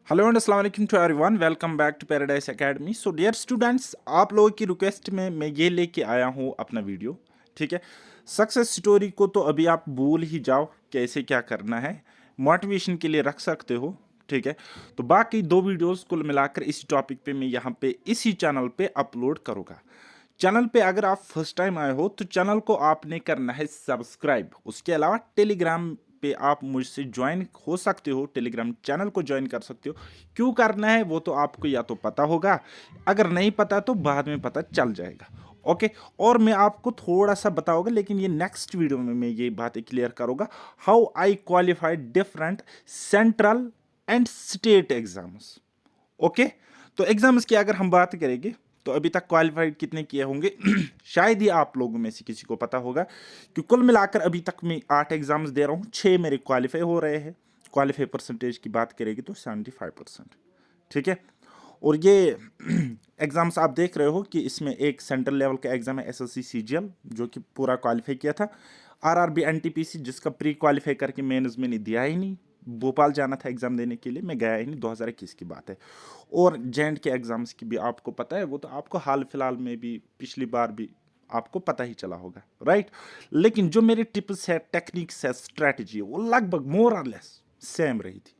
Hello and अस्सलाम वालेकुम to everyone, welcome back to Paradise Academy. So dear students, आप लोगों की रिक्वेस्ट में मैं ये लेके आया हूँ अपना वीडियो। ठीक है, सक्सेस स्टोरी को तो अभी आप भूल ही जाओ कैसे क्या करना है, मोटिवेशन के लिए रख सकते हो। ठीक है, तो बाकी दो वीडियोस कुल मिलाकर इसी टॉपिक पे मैं यहाँ पे इसी चैनल पे अपलोड करूँगा। चैनल पे अगर आप फर्स्ट टाइम आए हो तो चैनल को आपने करना है सब्सक्राइब। उसके अलावा टेलीग्राम पे आप मुझसे ज्वाइन हो सकते हो, टेलीग्राम चैनल को ज्वाइन कर सकते हो। क्यों करना है वो तो आपको या तो पता होगा, अगर नहीं पता तो बाद में पता चल जाएगा। ओके, और मैं आपको थोड़ा सा बताऊंगा, लेकिन ये नेक्स्ट वीडियो में मैं ये बातें क्लियर करूंगा। How I qualified different central and state exams. Okay, तो एग्जाम्स की अगर हम बात करेंगे तो अभी तक क्वालिफाइड कितने किए होंगे शायद ही आप लोगों में से किसी को पता होगा कि कुल मिलाकर अभी तक मैं 8 एग्जाम्स दे रहा हूँ, 6 मेरे क्वालिफाई हो रहे हैं। क्वालिफाई परसेंटेज की बात करेगी तो 75%। ठीक है, और ये एग्जाम्स आप देख रहे हो कि इसमें एक सेंट्रल लेवल का एग्जाम है एसएससी सीजीएल, जो कि पूरा क्वालिफाई किया था। आरआरबी एनटीपीसी जिसका प्री क्वालिफाई करके मेंस मैंने दिया ही नहीं, भोपाल जाना था एग्जाम देने के लिए, मैं गया ही नहीं, 2021 की बात है। और जेएंड के एग्जाम्स की भी आपको पता है, वो तो आपको हाल फिलहाल में भी पिछली बार भी आपको पता ही चला होगा, राइट। लेकिन जो मेरी टिप्स है, टेक्निक्स है, स्ट्रैटेजी है, वो लगभग मोर और लेस सेम रही थी।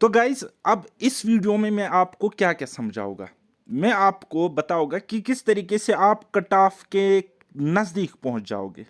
तो गाइस, अब इस वीडियो में मैं आपको क्या क्या समझाऊंगा, मैं आपको बताऊंगा कि किस तरीके से आप कट ऑफ के नजदीक पहुंच जाओगे।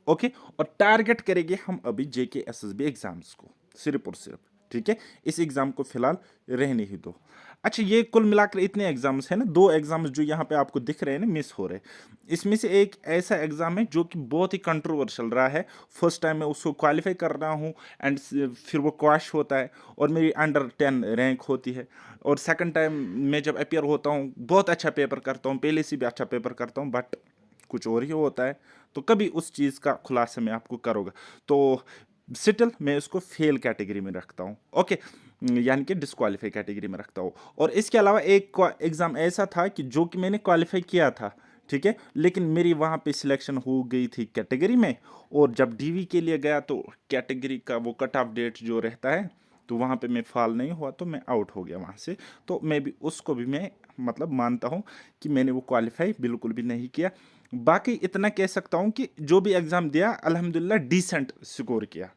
ओके, और टारगेट करेंगे हम अभी जेके एसएसबी एग्जाम्स को सिर्फ और सिर्फ। ठीक है, इस एग्जाम को फिलहाल रहने ही दो। अच्छा, ये कुल मिलाकर इतने एग्जाम्स हैं ना, दो एग्जाम्स जो यहाँ पे आपको दिख रहे हैं ना मिस हो रहे हैं, इसमें से एक ऐसा एग्जाम है जो कि बहुत ही कंट्रोवर्शियल रहा है। फर्स्ट टाइम मैं उसको क्वालिफाई कर रहा हूँ एंड फिर वो क्वाश होता है और मेरी अंडर 10 रैंक होती है। और सेकंड टाइम मैं जब अपियर होता हूँ बहुत अच्छा पेपर करता हूँ, पहले से भी अच्छा पेपर करता हूँ, बट कुछ और ही होता है। तो कभी उस चीज़ का खुलासा मैं आपको करूँगा। तो स्टिल मैं इसको फेल कैटेगरी में रखता हूँ। ओके, यानी कि डिस्क्वालीफाई कैटेगरी में रखता हूँ। और इसके अलावा एक एग्ज़ाम ऐसा था कि जो कि मैंने क्वालिफाई किया था, ठीक है, लेकिन मेरी वहाँ पे सिलेक्शन हो गई थी कैटेगरी में। और जब डीवी के लिए गया तो कैटेगरी का वो कट ऑफ डेट जो रहता है, तो वहाँ पे मैं फॉल नहीं हुआ, तो मैं आउट हो गया वहाँ से। तो मैं भी उसको भी मैं मतलब मानता हूँ कि मैंने वो क्वालिफाई बिल्कुल भी नहीं किया। बाकी इतना कह सकता हूँ कि जो भी एग्ज़ाम दिया अल्हम्दुलिल्लाह डिसेंट स्कोर किया।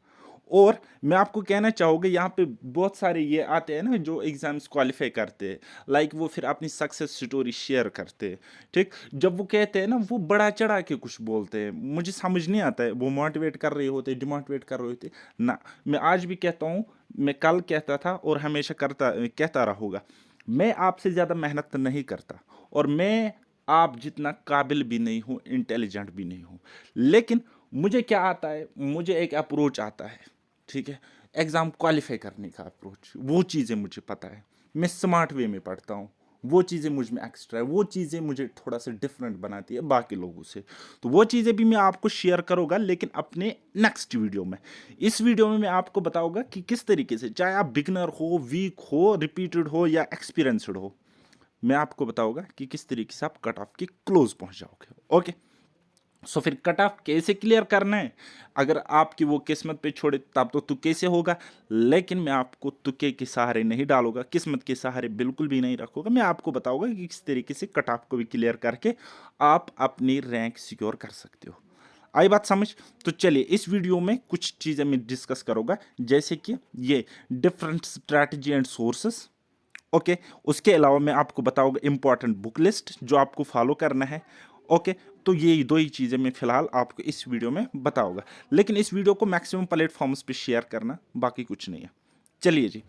और मैं आपको कहना चाहूँगा, यहाँ पे बहुत सारे ये आते हैं ना जो एग्ज़ाम्स क्वालिफाई करते हैं, लाइक वो फिर अपनी सक्सेस स्टोरी शेयर करते हैं। ठीक, जब वो कहते हैं ना, वो बड़ा चढ़ा के कुछ बोलते हैं, मुझे समझ नहीं आता है, वो मोटिवेट कर रहे होते, डिमोटिवेट कर रहे होते ना। मैं आज भी कहता हूँ, मैं कल कहता था और हमेशा कहता रहूँगा, मैं आपसे ज़्यादा मेहनत नहीं करता, और मैं आप जितना काबिल भी नहीं हूँ, इंटेलिजेंट भी नहीं हूँ। लेकिन मुझे क्या आता है, मुझे एक अप्रोच आता है। ठीक है, एग्ज़ाम क्वालिफाई करने का अप्रोच, वो चीज़ें मुझे पता है। मैं स्मार्ट वे में पढ़ता हूँ, वो चीज़ें मुझ में एक्स्ट्रा है, वो चीज़ें मुझे थोड़ा सा डिफरेंट बनाती है बाकी लोगों से। तो वो चीज़ें भी मैं आपको शेयर करूँगा, लेकिन अपने नेक्स्ट वीडियो में। इस वीडियो में मैं आपको बताऊँगा कि किस तरीके से, चाहे आप बिगनर हो, वीक हो, रिपीटेड हो या एक्सपीरियंसड हो, मैं आपको बताऊंगा कि किस तरीके से आप कट ऑफ के क्लोज पहुंच जाओगे। ओके, सो फिर कट ऑफ कैसे क्लियर करना है, अगर आपकी वो किस्मत पे छोड़े तब तो तुक्के से होगा, लेकिन मैं आपको तुक्के के सहारे नहीं डालूंगा, किस्मत के सहारे बिल्कुल भी नहीं रखूंगा। मैं आपको बताऊंगा कि किस तरीके से कट ऑफ को भी क्लियर करके आप अपनी रैंक सिक्योर कर सकते हो। आई बात समझ? तो चलिए, इस वीडियो में कुछ चीज़ें मैं डिस्कस करूंगा, जैसे कि ये different strategy and sources. Okay, उसके अलावा मैं आपको बताऊंगा इंपॉर्टेंट बुक लिस्ट जो आपको फॉलो करना है। ओके, तो ये दो ही चीज़ें मैं फिलहाल आपको इस वीडियो में बताऊंगा, लेकिन इस वीडियो को मैक्सिमम प्लेटफॉर्म्स पे शेयर करना, बाकी कुछ नहीं है। चलिए जी,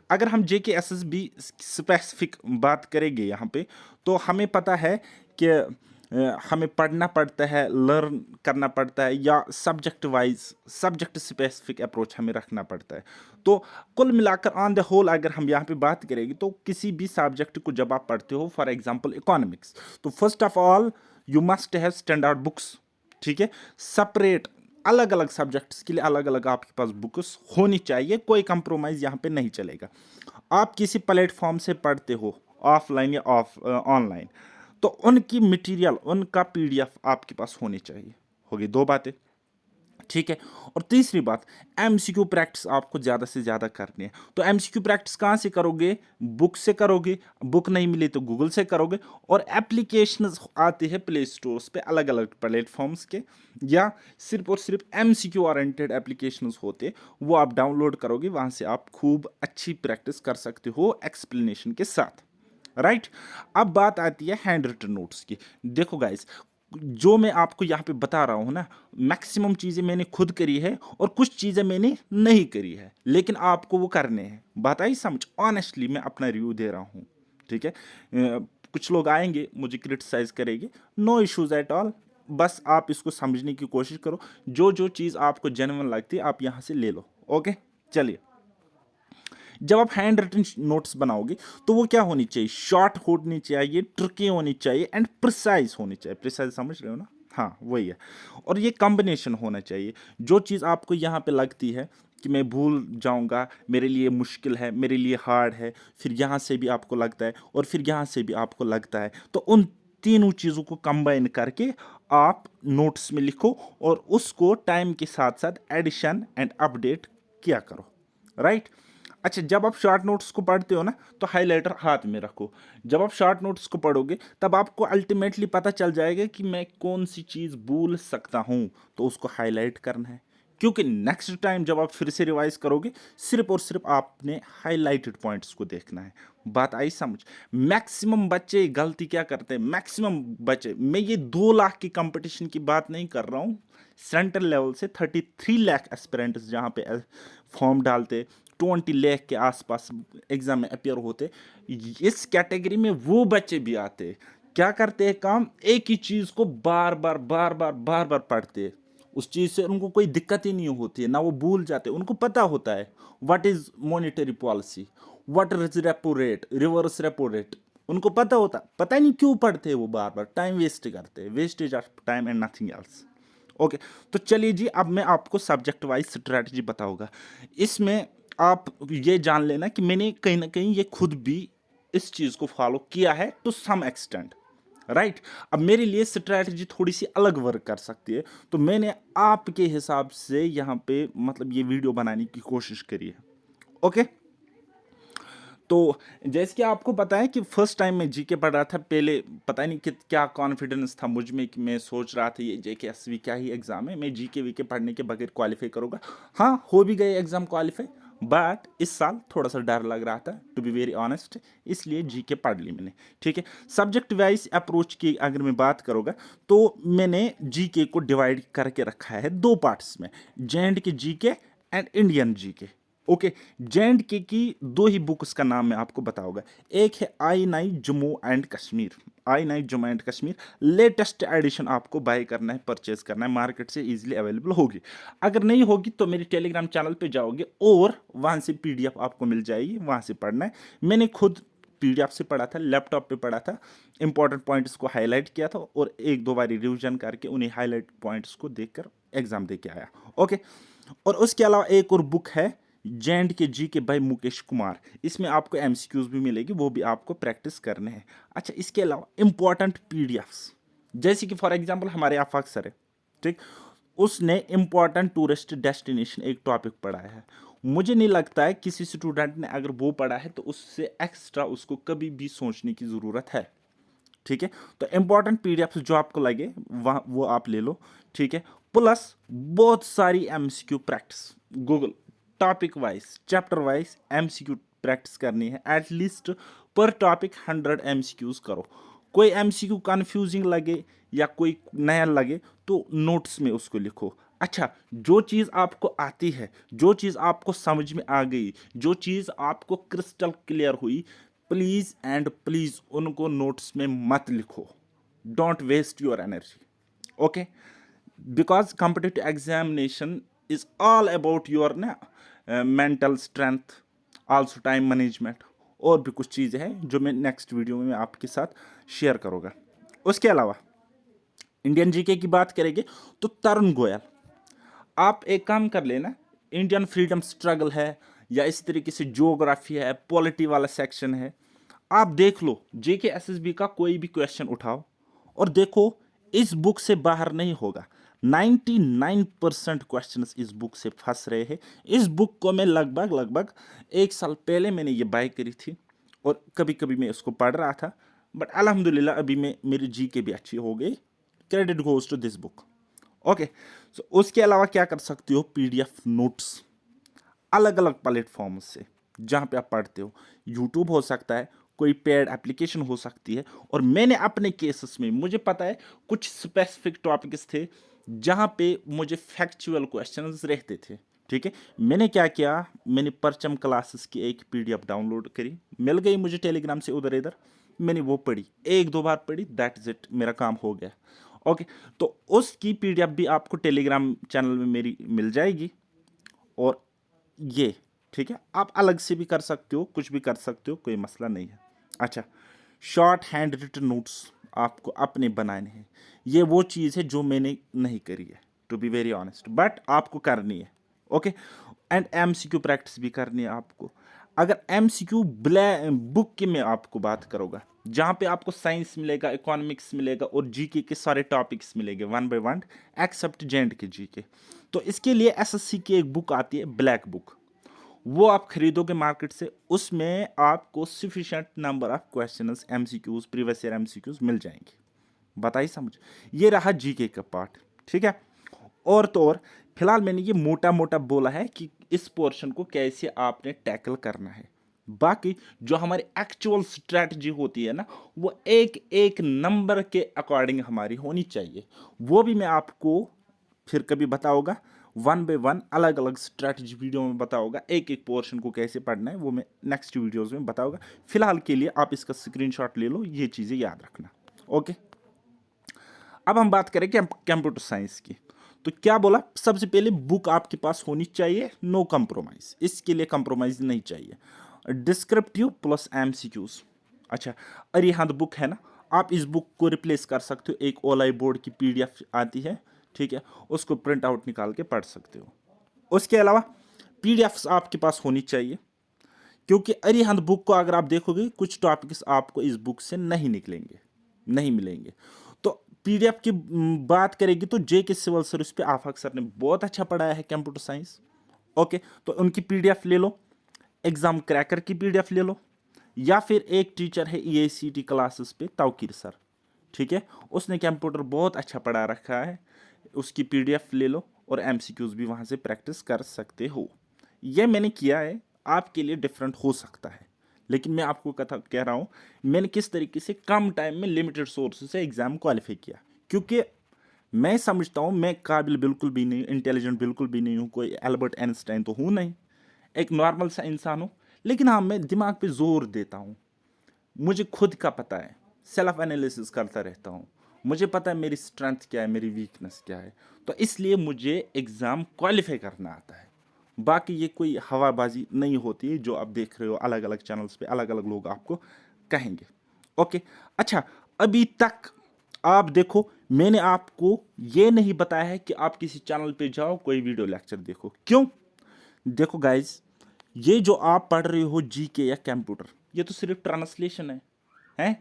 अगर हम जेके एस एस बी स्पेसिफिक बात करेंगे यहाँ पे, तो हमें पता है कि हमें पढ़ना पड़ता है, लर्न करना पड़ता है, या subject wise subject specific approach हमें रखना पड़ता है। तो कुल मिलाकर ऑन द होल अगर हम यहाँ पे बात करेंगे, तो किसी भी सब्जेक्ट को जब आप पढ़ते हो, फॉर एग्जांपल इकोनॉमिक्स, तो first of all you must have standard books. ठीक है, सेपरेट, अलग अलग सब्जेक्ट्स के लिए अलग अलग आपके पास बुक्स होनी चाहिए, कोई कंप्रोमाइज यहाँ पे नहीं चलेगा। आप किसी प्लेटफॉर्म से पढ़ते हो, ऑफलाइन या ऑनलाइन, तो उनकी मटेरियल, उनका पीडीएफ आपके पास होनी चाहिए। होगी दो बातें। ठीक है। और तीसरी बात, एमसीक्यू प्रैक्टिस आपको ज़्यादा से ज़्यादा करनी है। तो एमसीक्यू प्रैक्टिस कहाँ से करोगे? बुक से करोगे, बुक नहीं मिली तो गूगल से करोगे, और एप्लीकेशंस आते हैं प्ले स्टोर्स पे अलग अलग प्लेटफॉर्म्स के, या सिर्फ और सिर्फ एमसीक्यू ओरिएंटेड एप्लीकेशंस होते, वो आप डाउनलोड करोगे, वहाँ से आप खूब अच्छी प्रैक्टिस कर सकते हो एक्सप्लेनेशन के साथ, राइट। अब बात आती है हैंड रिटन नोट्स की। देखो गाइस, जो मैं आपको यहाँ पे बता रहा हूँ ना, मैक्सिमम चीज़ें मैंने खुद करी है और कुछ चीज़ें मैंने नहीं करी है, लेकिन आपको वो करने हैं। बात आई समझ? ऑनेस्टली मैं अपना रिव्यू दे रहा हूँ, ठीक है। कुछ लोग आएंगे मुझे क्रिटिसाइज करेंगे, नो इश्यूज एट ऑल, बस आप इसको समझने की कोशिश करो। जो जो चीज़ आपको जेन्युइन लगती है आप यहाँ से ले लो, ओके। चलिए, जब आप हैंड रिटन नोट्स बनाओगे तो वो क्या होनी चाहिए? शॉर्ट होनी चाहिए, ट्रिकी होनी चाहिए, एंड प्रिसाइज होनी चाहिए। प्रिसाइज समझ रहे हो ना? हाँ, वही है। और ये कॉम्बिनेशन होना चाहिए। जो चीज़ आपको यहाँ पे लगती है कि मैं भूल जाऊंगा, मेरे लिए मुश्किल है, मेरे लिए हार्ड है, फिर यहाँ से भी आपको लगता है और फिर यहाँ से भी आपको लगता है, तो उन तीनों चीज़ों को कंबाइन करके आप नोट्स में लिखो और उसको टाइम के साथ साथ एडिशन एंड अपडेट किया करो, राइट। अच्छा, जब आप शॉर्ट नोट्स को पढ़ते हो ना, तो हाइलाइटर हाथ में रखो। जब आप शॉर्ट नोट्स को पढ़ोगे तब आपको अल्टीमेटली पता चल जाएगा कि मैं कौन सी चीज़ भूल सकता हूँ, तो उसको हाईलाइट करना है। क्योंकि नेक्स्ट टाइम जब आप फिर से रिवाइज करोगे, सिर्फ और सिर्फ आपने हाईलाइटेड पॉइंट्स को देखना है। बात आई समझ? मैक्सिमम बच्चे गलती क्या करते हैं? मैक्सिमम बच्चे, मैं ये 2 लाख की कंपटीशन की बात नहीं कर रहा हूँ, सेंट्रल लेवल से 33 लाख एस्पिरेंट्स जहाँ पे फॉर्म डालते, 20 लाख के आसपास एग्जाम में अपियर होते, इस कैटेगरी में वो बच्चे भी आते। क्या करते हैं काम? एक ही चीज को बार बार बार बार बार बार पढ़ते, उस चीज से उनको कोई दिक्कत ही नहीं होती है, ना वो भूल जाते। उनको पता होता है what is monetary policy, what is repo rate, reverse repo rate, उनको पता होता। पता ही नहीं क्यों पढ़ते हैं वो बार बार, टाइम वेस्ट करते हैं, wastage of time and nothing else, okay. तो चलिए जी, अब मैं आपको सब्जेक्ट वाइज स्ट्रैटेजी बताऊंगा। इसमें आप ये जान लेना कि मैंने कहीं ना कहीं ये खुद भी इस चीज को फॉलो किया है टू सम एक्सटेंट, राइट। अब मेरे लिए स्ट्रैटेजी थोड़ी सी अलग वर्क कर सकती है, तो मैंने आपके हिसाब से यहाँ पे मतलब ये वीडियो बनाने की कोशिश करी है, ओके। तो जैसे कि आपको पता है कि फर्स्ट टाइम मैं जीके पढ़ रहा था, पहले पता नहीं कि क्या कॉन्फिडेंस था मुझ में कि मैं सोच रहा था ये जेके एसवी क्या ही एग्जाम है, मैं जीके वीके पढ़ने के बगैर क्वालिफाई करूंगा। हाँ, हो भी गए एग्जाम क्वालिफाई, बट इस साल थोड़ा सा डर लग रहा था, टू बी वेरी ऑनेस्ट, इसलिए जीके पढ़ ली मैंने, ठीक है। सब्जेक्ट वाइज अप्रोच की अगर मैं बात करूँगा तो मैंने जीके को डिवाइड करके रखा है 2 पार्ट्स में, J and K GK and Indian GK, okay. J and K की 2 ही बुक्स का नाम मैं आपको बताऊंगा। एक है I9 Jammu and Kashmir, I9 Jammu and Kashmir, latest edition आपको बाय करना है, परचेज करना है, मार्केट से इजीली अवेलेबल होगी। अगर नहीं होगी तो मेरे टेलीग्राम चैनल पे जाओगे और वहां से पीडीएफ आपको मिल जाएगी, वहां से पढ़ना है। मैंने खुद पीडीएफ से पढ़ा था, लैपटॉप पे पढ़ा था, इंपॉर्टेंट पॉइंट्स को हाईलाइट किया था और 1-2 बार रिवीजन करके उन्हीं हाईलाइट पॉइंट्स को देखकर एग्जाम दे के आया, ओके। और उसके अलावा एक और बुक है जेएंड के जी के बाय मुकेश कुमार, इसमें आपको एमसीक्यूज भी मिलेगी, वो भी आपको प्रैक्टिस करने हैं। अच्छा, इसके अलावा इंपॉर्टेंट पीडीएफ्स, जैसे कि फॉर एग्जांपल हमारे आफाक सर है, ठीक, उसने इंपॉर्टेंट टूरिस्ट डेस्टिनेशन एक टॉपिक पढ़ाया है। मुझे नहीं लगता है किसी स्टूडेंट ने अगर वो पढ़ा है तो उससे एक्स्ट्रा उसको कभी भी सोचने की ज़रूरत है, ठीक है। तो इंपॉर्टेंट पीडीएफ जो आपको लगे वहाँ वो आप ले लो, ठीक है। प्लस बहुत सारी MCQ practice, Google topic wise chapter wise MCQ practice करनी है, एटलीस्ट पर टॉपिक 100 एमसीक्यूज करो। कोई एमसीक्यू कंफ्यूजिंग लगे या कोई नया लगे तो नोट्स में उसको लिखो। अच्छा, जो चीज़ आपको आती है, जो चीज़ आपको समझ में आ गई, जो चीज़ आपको क्रिस्टल क्लियर हुई, प्लीज एंड प्लीज उनको नोट्स में मत लिखो, don't waste your energy, okay. Because competitive examination is all about your ना mental strength, also time management, और भी कुछ चीज़ें हैं जो मैं नेक्स्ट वीडियो में आपके साथ शेयर करूँगा। उसके अलावा इंडियन जीके की बात करेंगे तो तरुण गोयल, आप एक काम कर लेना, इंडियन फ्रीडम स्ट्रगल है या इस तरीके से ज्योग्राफी है, पॉलिटी वाला सेक्शन है, आप देख लो, जेके एसएसबी का कोई भी क्वेश्चन उठाओ और देखो इस बुक से बाहर नहीं होगा। 99% क्वेश्चंस इस बुक से फंस रहे हैं। इस बुक को मैं लगभग 1 साल पहले मैंने ये बाय करी थी और कभी कभी मैं इसको पढ़ रहा था, बट अल्हम्दुलिल्लाह अभी मैं मेरी जीके भी अच्छी हो गई। Credit goes to this book. Okay, so उसके अलावा क्या कर सकते हो, पीडीएफ नोट्स अलग अलग प्लेटफॉर्म से जहाँ पे आप पढ़ते हो। यूट्यूब हो सकता है, कोई पेड एप्लीकेशन हो सकती है, और मैंने अपने केसेस में मुझे पता है कुछ स्पेसिफिक टॉपिक्स थे जहाँ पे मुझे फैक्चुअल क्वेश्चंस रहते थे। ठीक है, मैंने क्या किया, मैंने परचम क्लासेस की एक पीडीएफ डाउनलोड करी, मिल गई मुझे टेलीग्राम से उधर इधर, मैंने वो पढ़ी, 1-2 बार पढ़ी, दैट इज इट, मेरा काम हो गया। ओके, तो उसकी पीडीएफ भी आपको टेलीग्राम चैनल में मेरी मिल जाएगी। और ये ठीक है, आप अलग से भी कर सकते हो, कुछ भी कर सकते हो, कोई मसला नहीं है। अच्छा, शॉर्ट हैंड रिटन नोट्स आपको अपने बनाने हैं। ये वो चीज़ है जो मैंने नहीं करी है, to be very honest, but आपको करनी है। ओके, एंड एमसीक्यू प्रैक्टिस भी करनी है आपको। अगर एमसीक्यू बुक की मैं आपको बात करूँगा, जहाँ पे आपको साइंस मिलेगा, इकोनॉमिक्स मिलेगा और जीके के सारे टॉपिक्स मिलेंगे 1 by 1 एक्सेप्ट जेंड के जीके। तो इसके लिए एसएससी की एक बुक आती है, ब्लैक बुक, वो आप खरीदोगे मार्केट से, उसमें आपको sufficient number of questions MCQs, previous year MCQs मिल जाएंगे। बताइए समझ। ये रहा जीके का पार्ट, ठीक है। और तो और फिलहाल मैंने ये मोटा मोटा बोला है कि इस पोर्शन को कैसे आपने टैकल करना है। बाकी जो हमारी एक्चुअल स्ट्रेटजी होती है ना, वो एक एक नंबर के अकॉर्डिंग हमारी होनी चाहिए। वो भी मैं आपको फिर कभी बताऊंगा, 1 by 1 अलग अलग स्ट्रेटजी वीडियो में बताऊंगा, एक एक पोर्शन को कैसे पढ़ना है वो मैं नेक्स्ट वीडियोस में बताऊंगा। फिलहाल के लिए आप इसका स्क्रीनशॉट ले लो, ये चीज़ें याद रखना। ओके, अब हम बात करें कंप्यूटर साइंस की। तो क्या बोला, सबसे पहले बुक आपके पास होनी चाहिए, नो कंप्रोमाइज, इसके लिए कंप्रोमाइज नहीं चाहिए। Descriptive plus MCQs. अच्छा, अरिहंत बुक है ना, आप इस बुक को रिप्लेस कर सकते हो, एक ओलाई बोर्ड की पीडीएफ आती है, ठीक है, उसको प्रिंट आउट निकाल के पढ़ सकते हो। उसके अलावा पीडीएफ्स आपके पास होनी चाहिए, क्योंकि अरिहंत बुक को अगर आप देखोगे कुछ टॉपिक्स आपको इस बुक से नहीं निकलेंगे, नहीं मिलेंगे। तो पीडीएफ की बात करेगी तो जेके सिविल सर्विस पे आफाक सर ने बहुत अच्छा पढ़ाया है कंप्यूटर साइंस। ओके, तो उनकी पीडीएफ ले लो, एग्जाम क्रैकर की पीडीएफ ले लो, या फिर एक टीचर है ईआईसीटी क्लासेस पे, तौकीर सर, ठीक है, उसने कंप्यूटर बहुत अच्छा पढ़ा रखा है, उसकी पीडीएफ ले लो और एमसीक्यूज भी वहाँ से प्रैक्टिस कर सकते हो। ये मैंने किया है, आपके लिए डिफरेंट हो सकता है, लेकिन मैं आपको कथा कह रहा हूँ मैंने किस तरीके से कम टाइम में लिमिटेड सोर्स से एग्ज़ाम क्वालिफाई किया। क्योंकि मैं समझता हूँ मैं काबिल बिल्कुल भी नहीं, इंटेलिजेंट बिल्कुल भी नहीं हूँ, कोई एल्बर्ट आइंस्टाइन तो हूँ नहीं, एक नॉर्मल सा इंसान हूँ, लेकिन हाँ मैं दिमाग पे जोर देता हूँ। मुझे खुद का पता है, सेल्फ एनालिसिस करता रहता हूँ, मुझे पता है मेरी स्ट्रेंथ क्या है, मेरी वीकनेस क्या है, तो इसलिए मुझे एग्ज़ाम क्वालिफाई करना आता है। बाकी ये कोई हवाबाजी नहीं होती है जो आप देख रहे हो अलग अलग चैनल्स पे, अलग अलग लोग आपको कहेंगे। ओके, अच्छा, अभी तक आप देखो मैंने आपको ये नहीं बताया है कि आप किसी चैनल पे जाओ कोई वीडियो लेक्चर देखो। क्यों? देखो गाइज, ये जो आप पढ़ रहे हो जीके या कंप्यूटर, ये तो सिर्फ ट्रांसलेशन है।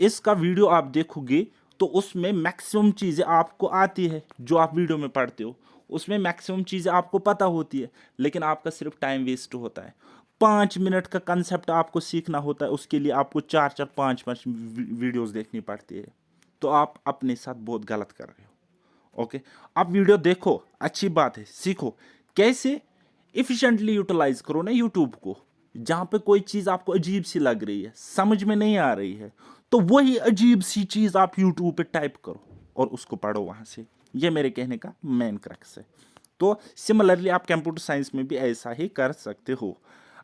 इसका वीडियो आप देखोगे तो उसमें मैक्सिमम चीज़ें आपको आती है, जो आप वीडियो में पढ़ते हो उसमें मैक्सिमम चीज़ें आपको पता होती है, लेकिन आपका सिर्फ टाइम वेस्ट होता है। 5 मिनट का कंसेप्ट आपको सीखना होता है, उसके लिए आपको 4-4 5-5 वीडियोस देखनी पड़ती है। तो आप अपने साथ बहुत गलत कर रहे हो। ओके, आप वीडियो देखो, अच्छी बात है, सीखो कैसे इफिशिएंटली यूटिलाइज करो ना यूट्यूब को। जहाँ पे कोई चीज़ आपको अजीब सी लग रही है, समझ में नहीं आ रही है, तो वही अजीब सी चीज़ आप यूट्यूब पे टाइप करो और उसको पढ़ो वहाँ से। ये मेरे कहने का मेन क्रक्स है। तो सिमिलरली आप कंप्यूटर साइंस में भी ऐसा ही कर सकते हो।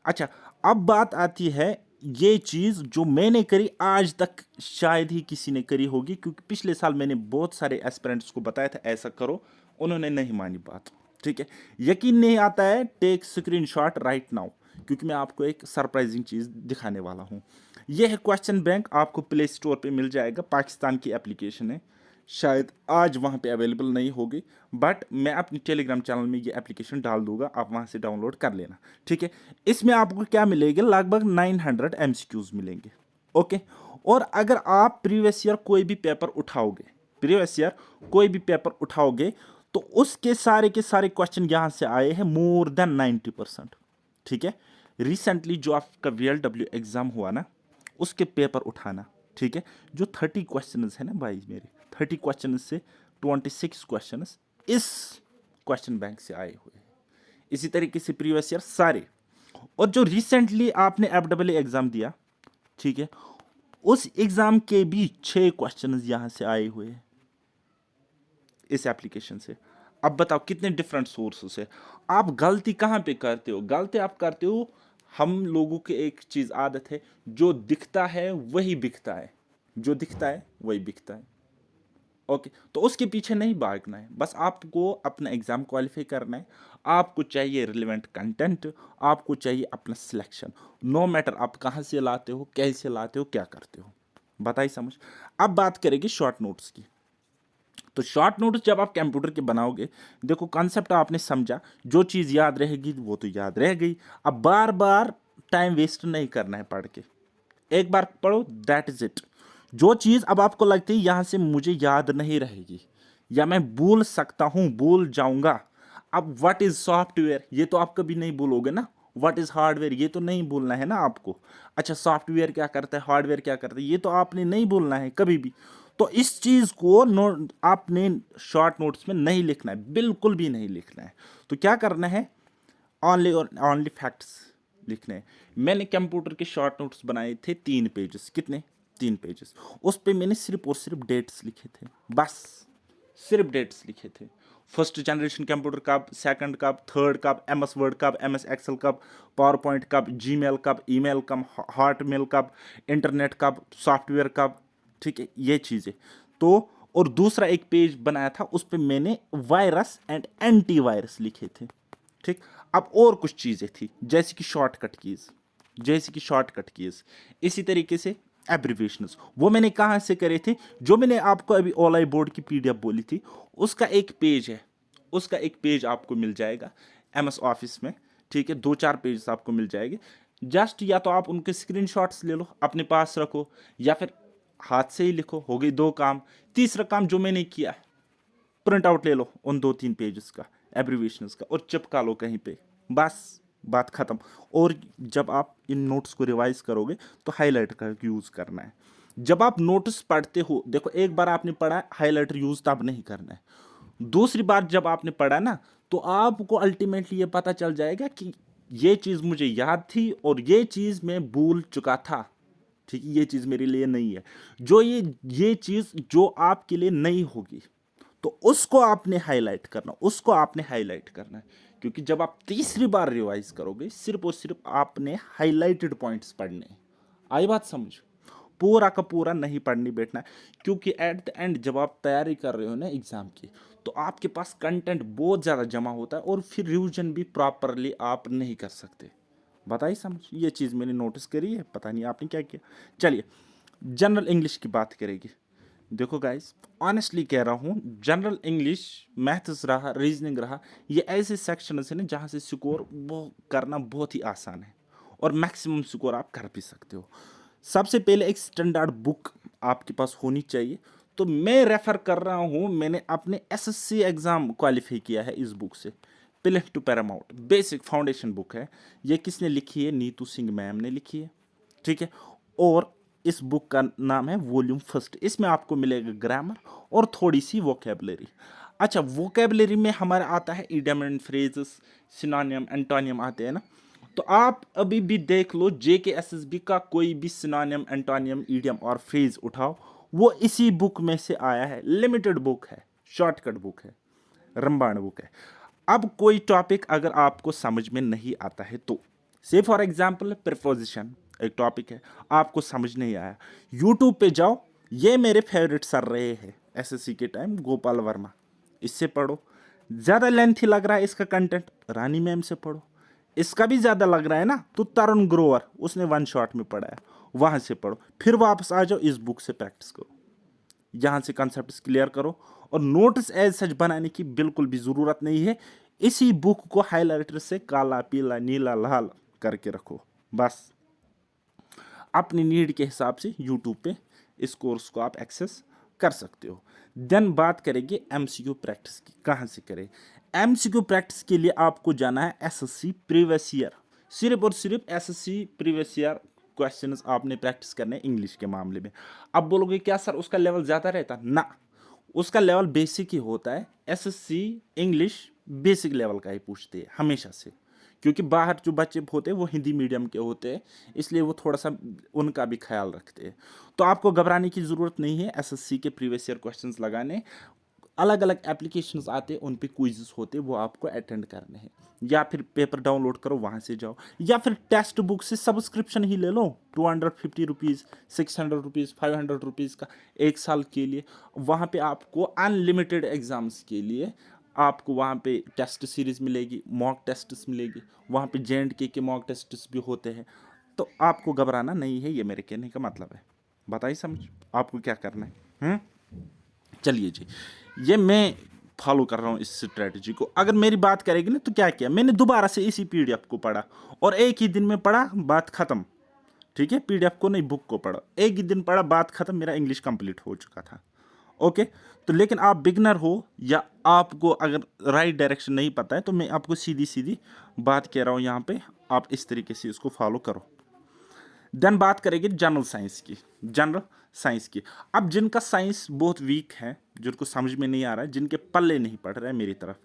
अच्छा, अब बात आती है ये चीज़ जो मैंने करी, आज तक शायद ही किसी ने करी होगी, क्योंकि पिछले साल मैंने बहुत सारे एस्पिरेंट्स को बताया था ऐसा करो, उन्होंने नहीं मानी बात। ठीक है, यकीन नहीं आता है, टेक स्क्रीनशॉट राइट नाउ, क्योंकि मैं आपको एक सरप्राइजिंग चीज़ दिखाने वाला हूँ। यह है क्वेश्चन बैंक, आपको प्ले स्टोर पे मिल जाएगा, पाकिस्तान की एप्लीकेशन है, शायद आज वहाँ पे अवेलेबल नहीं होगी, बट मैं अपनी टेलीग्राम चैनल में ये एप्लीकेशन डाल दूंगा, आप वहाँ से डाउनलोड कर लेना। ठीक है, इसमें आपको क्या मिलेगा, लगभग 900 एमसीक्यूज मिलेंगे। ओके, और अगर आप प्रीवियस ईयर कोई भी पेपर उठाओगे, प्रीवियस ईयर कोई भी पेपर उठाओगे तो उसके सारे के सारे क्वेश्चन यहां से आए हैं, मोर देन 90%। ठीक है, रिसेंटली जो आपका VLW एग्जाम हुआ ना, उसके पेपर उठाना। ठीक है, जो 30 क्वेश्चन है ना भाई मेरे, 30 क्वेश्चन से 26 क्वेश्चन इस क्वेश्चन बैंक से आए हुए हैं। इसी तरीके से प्रीवियस ईयर सारे, और जो रिसेंटली आपने FEE एग्जाम दिया, ठीक है, उस एग्जाम के भी 6 क्वेश्चन यहां से आए हुए हैं इस एप्लीकेशन से। अब बताओ कितने डिफरेंट सोर्सेस है। आप गलती कहां पे करते हो? गलती आप करते हो, हम लोगों की एक चीज आदत है, जो दिखता है वही बिकता है, जो दिखता है वही बिकता है। ओके, तो उसके पीछे नहीं भागना है, बस आपको अपना एग्जाम क्वालिफाई करना है। आपको चाहिए रिलेवेंट कंटेंट, आपको चाहिए अपना सिलेक्शन, नो मैटर आप कहाँ से लाते हो, कैसे लाते हो, क्या करते हो, बताइए समझ। अब बात करेंगे शॉर्ट नोट्स की। तो शॉर्ट नोट्स जब आप कंप्यूटर के बनाओगे, देखो कॉन्सेप्ट आपने समझा, जो चीज़ याद रहेगी वो तो याद रह गई। अब बार बार टाइम वेस्ट नहीं करना है पढ़ के, एक बार पढ़ो, दैट इज इट। जो चीज अब आपको लगती है यहां से मुझे याद नहीं रहेगी या मैं भूल सकता हूं, भूल जाऊंगा, अब व्हाट इज सॉफ्टवेयर ये तो आप कभी नहीं भूलोगे ना, व्हाट इज हार्डवेयर ये तो नहीं भूलना है ना आपको। अच्छा, सॉफ्टवेयर क्या करता है, हार्डवेयर क्या करता है, ये तो आपने नहीं भूलना है कभी भी। तो इस चीज को नोट आपने शॉर्ट नोट्स में नहीं लिखना है, बिल्कुल भी नहीं लिखना है। तो क्या करना है, ओनली और ओनली फैक्ट्स लिखने हैं। मैंने कंप्यूटर के शॉर्ट नोट्स बनाए थे 3 पेजेस, कितने, 3 पेजेस। उस पे मैंने सिर्फ और सिर्फ डेट्स लिखे थे, बस सिर्फ डेट्स लिखे थे। फर्स्ट जनरेशन कंप्यूटर कब, सेकंड कब, थर्ड कब, MS वर्ड कब, MS एक्सेल कब, पावर पॉइंट कब, जीमेल कब, ईमेल कब, हॉटमेल कब, इंटरनेट कब, सॉफ्टवेयर कब। ठीक है, ये चीज़ें तो। और दूसरा एक पेज बनाया था, उस पर मैंने वायरस एंड एंटीवायरस लिखे थे। ठीक, अब और कुछ चीज़ें थी जैसे कि शॉर्टकट कीज, जैसे कि शॉर्टकट कीज, इसी तरीके से एब्रिविएशंस, वो मैंने कहाँ से करे थे, जो मैंने आपको अभी ऑनलाइन बोर्ड की PDF बोली थी, उसका एक पेज है, उसका एक पेज आपको मिल जाएगा MS ऑफिस में। ठीक है, 2-4 पेज आपको मिल जाएंगे। जस्ट या तो आप उनके स्क्रीनशॉट्स ले लो अपने पास रखो, या फिर हाथ से ही लिखो, हो गई 2 काम। तीसरा काम जो मैंने किया, प्रिंट आउट ले लो उन 2-3 पेजेस का, एब्रीविएशंस का, और चिपका लो कहीं पे, बस बात खत्म। और जब आप इन नोट्स को रिवाइज करोगे तो हाईलाइटर का यूज करना है। जब आप नोट्स पढ़ते हो, देखो एक बार आपने पढ़ा, हाईलाइटर यूज तब नहीं करना है। दूसरी बार जब आपने पढ़ा ना, तो आपको अल्टीमेटली ये पता चल जाएगा कि ये चीज मुझे याद थी और ये चीज मैं भूल चुका था। ठीक है, ये चीज मेरे लिए नहीं है, जो ये चीज जो आपके लिए नहीं होगी, तो उसको आपने हाईलाइट करना, उसको आपने हाईलाइट करना है। क्योंकि जब आप तीसरी बार रिवाइज करोगे, सिर्फ और सिर्फ आपने हाईलाइटेड पॉइंट्स पढ़ने हैं। आई बात समझ, पूरा का पूरा नहीं पढ़नी बैठना है। क्योंकि एट द एंड जब आप तैयारी कर रहे हो ना एग्जाम की, तो आपके पास कंटेंट बहुत ज़्यादा जमा होता है और फिर रिवीजन भी प्रॉपरली आप नहीं कर सकते। बताइए समझ, ये चीज़ मैंने नोटिस करी है, पता नहीं आपने क्या किया। चलिए जनरल इंग्लिश की बात करेगी। देखो गाइस, ऑनेस्टली कह रहा हूँ, जनरल इंग्लिश, मैथ्स रहा, रीजनिंग रहा, ये ऐसे सेक्शन है ना जहाँ से स्कोर वो करना बहुत ही आसान है, और मैक्सिमम स्कोर आप कर भी सकते हो। सबसे पहले एक स्टैंडर्ड बुक आपके पास होनी चाहिए। तो मैं रेफर कर रहा हूँ, मैंने अपने SSC एग्जाम क्वालिफाई किया है इस बुक से, pillar to Paramount basic foundation book है। ये किसने लिखी है? नीतू सिंह मैम ने लिखी है। ठीक है, और इस बुक का नाम है वॉल्यूम फर्स्ट। इसमें आपको मिलेगा ग्रामर और थोड़ी सी वोकेबलरी। अच्छा, वोकेबलरी में हमारा आता है idiom and phrases, synonym, antonym आते हैं ना। तो आप अभी भी देख लो, JK SSB का कोई भी सिनोनिम, एंटोनियम, इडियम और फ्रेज उठाओ, वो इसी बुक में से आया है। लिमिटेड बुक है, शॉर्टकट बुक है, रंबाण बुक है। अब कोई टॉपिक अगर आपको समझ में नहीं आता है, तो से फॉर एग्जाम्पल प्रीपोजिशन एक टॉपिक है, आपको समझ नहीं आया, यूट्यूब पे जाओ, ये मेरे फेवरेट सर रहे हैं SSC के टाइम, गोपाल वर्मा, इससे पढ़ो। ज़्यादा लेंथी लग रहा है इसका कंटेंट, रानी मैम से पढ़ो। इसका भी ज़्यादा लग रहा है ना, तो तरुण ग्रोवर, उसने 1 शॉट में पढ़ाया, वहाँ से पढ़ो। फिर वापस आ जाओ, इस बुक से प्रैक्टिस करो, यहाँ से कॉन्सेप्ट्स क्लियर करो। और नोट्स एज सच बनाने की बिल्कुल भी ज़रूरत नहीं है, इसी बुक को हाईलाइटर से काला, पीला, नीला, लाल करके रखो, बस। अपनी नीड के हिसाब से यूट्यूब पे इस कोर्स को आप एक्सेस कर सकते हो। देन बात करेंगे एमसीक्यू प्रैक्टिस की, कहाँ से करें। एमसीक्यू प्रैक्टिस के लिए आपको जाना है एसएससी प्रीवियस ईयर, सिर्फ और सिर्फ एसएससी प्रीवियस ईयर क्वेश्चंस आपने प्रैक्टिस करने हैं इंग्लिश के मामले में। अब बोलोगे क्या सर उसका लेवल ज़्यादा रहता ना, उसका लेवल बेसिक ही होता है। एसएससी इंग्लिश बेसिक लेवल का ही पूछते हैं हमेशा से, क्योंकि बाहर जो बच्चे होते हैं वो हिंदी मीडियम के होते हैं, इसलिए वो थोड़ा सा उनका भी ख्याल रखते हैं। तो आपको घबराने की ज़रूरत नहीं है एसएससी के प्रीवियस ईयर क्वेश्चंस लगाने। अलग अलग एप्लीकेशंस आते हैं, उन पे क्विज़ेस होते हैं, वो आपको अटेंड करने हैं, या फिर पेपर डाउनलोड करो वहाँ से जाओ, या फिर टेक्स्ट बुक से सब्सक्रिप्शन ही ले लो 250 रुपीज़, 600 रुपीज़, 500 रुपीज़ का 1 साल के लिए। वहाँ पे आपको अनलिमिटेड एग्ज़ाम्स के लिए आपको वहाँ पे टेस्ट सीरीज़ मिलेगी, मॉक टेस्ट्स मिलेगी, वहाँ पे JNK के मॉक टेस्ट्स भी होते हैं। तो आपको घबराना नहीं है, ये मेरे कहने का मतलब है। बताइए समझ आपको क्या करना है। चलिए जी, ये मैं फॉलो कर रहा हूँ इस स्ट्रेटजी को। अगर मेरी बात करेगी ना तो क्या किया मैंने, दोबारा से इसी PDF को पढ़ा और एक ही दिन में पढ़ा, बात खत्म। ठीक है, PDF को नहीं, बुक को पढ़ा, एक ही दिन पढ़ा, बात खत्म, मेरा इंग्लिश कंप्लीट हो चुका था। ओके, तो लेकिन आप बिगनर हो या आपको अगर राइट डायरेक्शन नहीं पता है, तो मैं आपको सीधी सीधी बात कह रहा हूँ यहाँ पे, आप इस तरीके से इसको फॉलो करो। देन बात करेंगे जनरल साइंस की, जनरल साइंस की। अब जिनका साइंस बहुत वीक है, जिनको समझ में नहीं आ रहा है, जिनके पल्ले नहीं पड़ रहे हैं मेरी तरफ,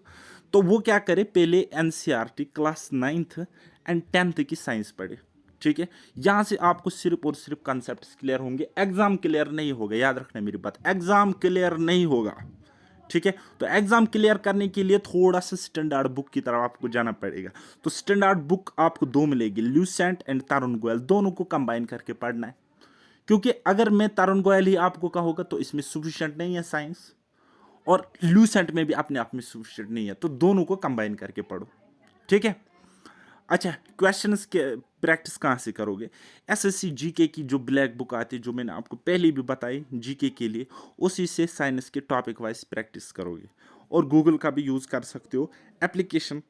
तो वो क्या करे, पहले NCERT class 9th and 10th की साइंस पढ़े। ठीक है, यहाँ से आपको सिर्फ और सिर्फ कॉन्सेप्ट्स क्लियर होंगे, एग्जाम क्लियर नहीं होगा, याद रखना मेरी बात, एग्जाम क्लियर नहीं होगा। ठीक है, तो एग्जाम क्लियर करने के लिए थोड़ा सा स्टैंडर्ड बुक की तरफ आपको जाना पड़ेगा। तो स्टैंडर्ड बुक आपको 2 मिलेगी, ल्यूसेंट एंड तरुण गोयल, दोनों को कंबाइन करके पढ़ना है। क्योंकि अगर मैं तरुण गोयल ही आपको कहूँगा तो इसमें सफिशिएंट नहीं है साइंस, और ल्यूसेंट में भी अपने आप में सफिशिएंट नहीं है, तो दोनों को कंबाइन करके पढ़ो। ठीक है, अच्छा, क्वेश्चंस के प्रैक्टिस कहाँ से करोगे। एसएससी जीके की जो ब्लैक बुक आती है, जो मैंने आपको पहले भी बताई जीके के लिए, उसी से साइंस के टॉपिक वाइज प्रैक्टिस करोगे। और गूगल का भी यूज़ कर सकते हो, एप्लीकेशन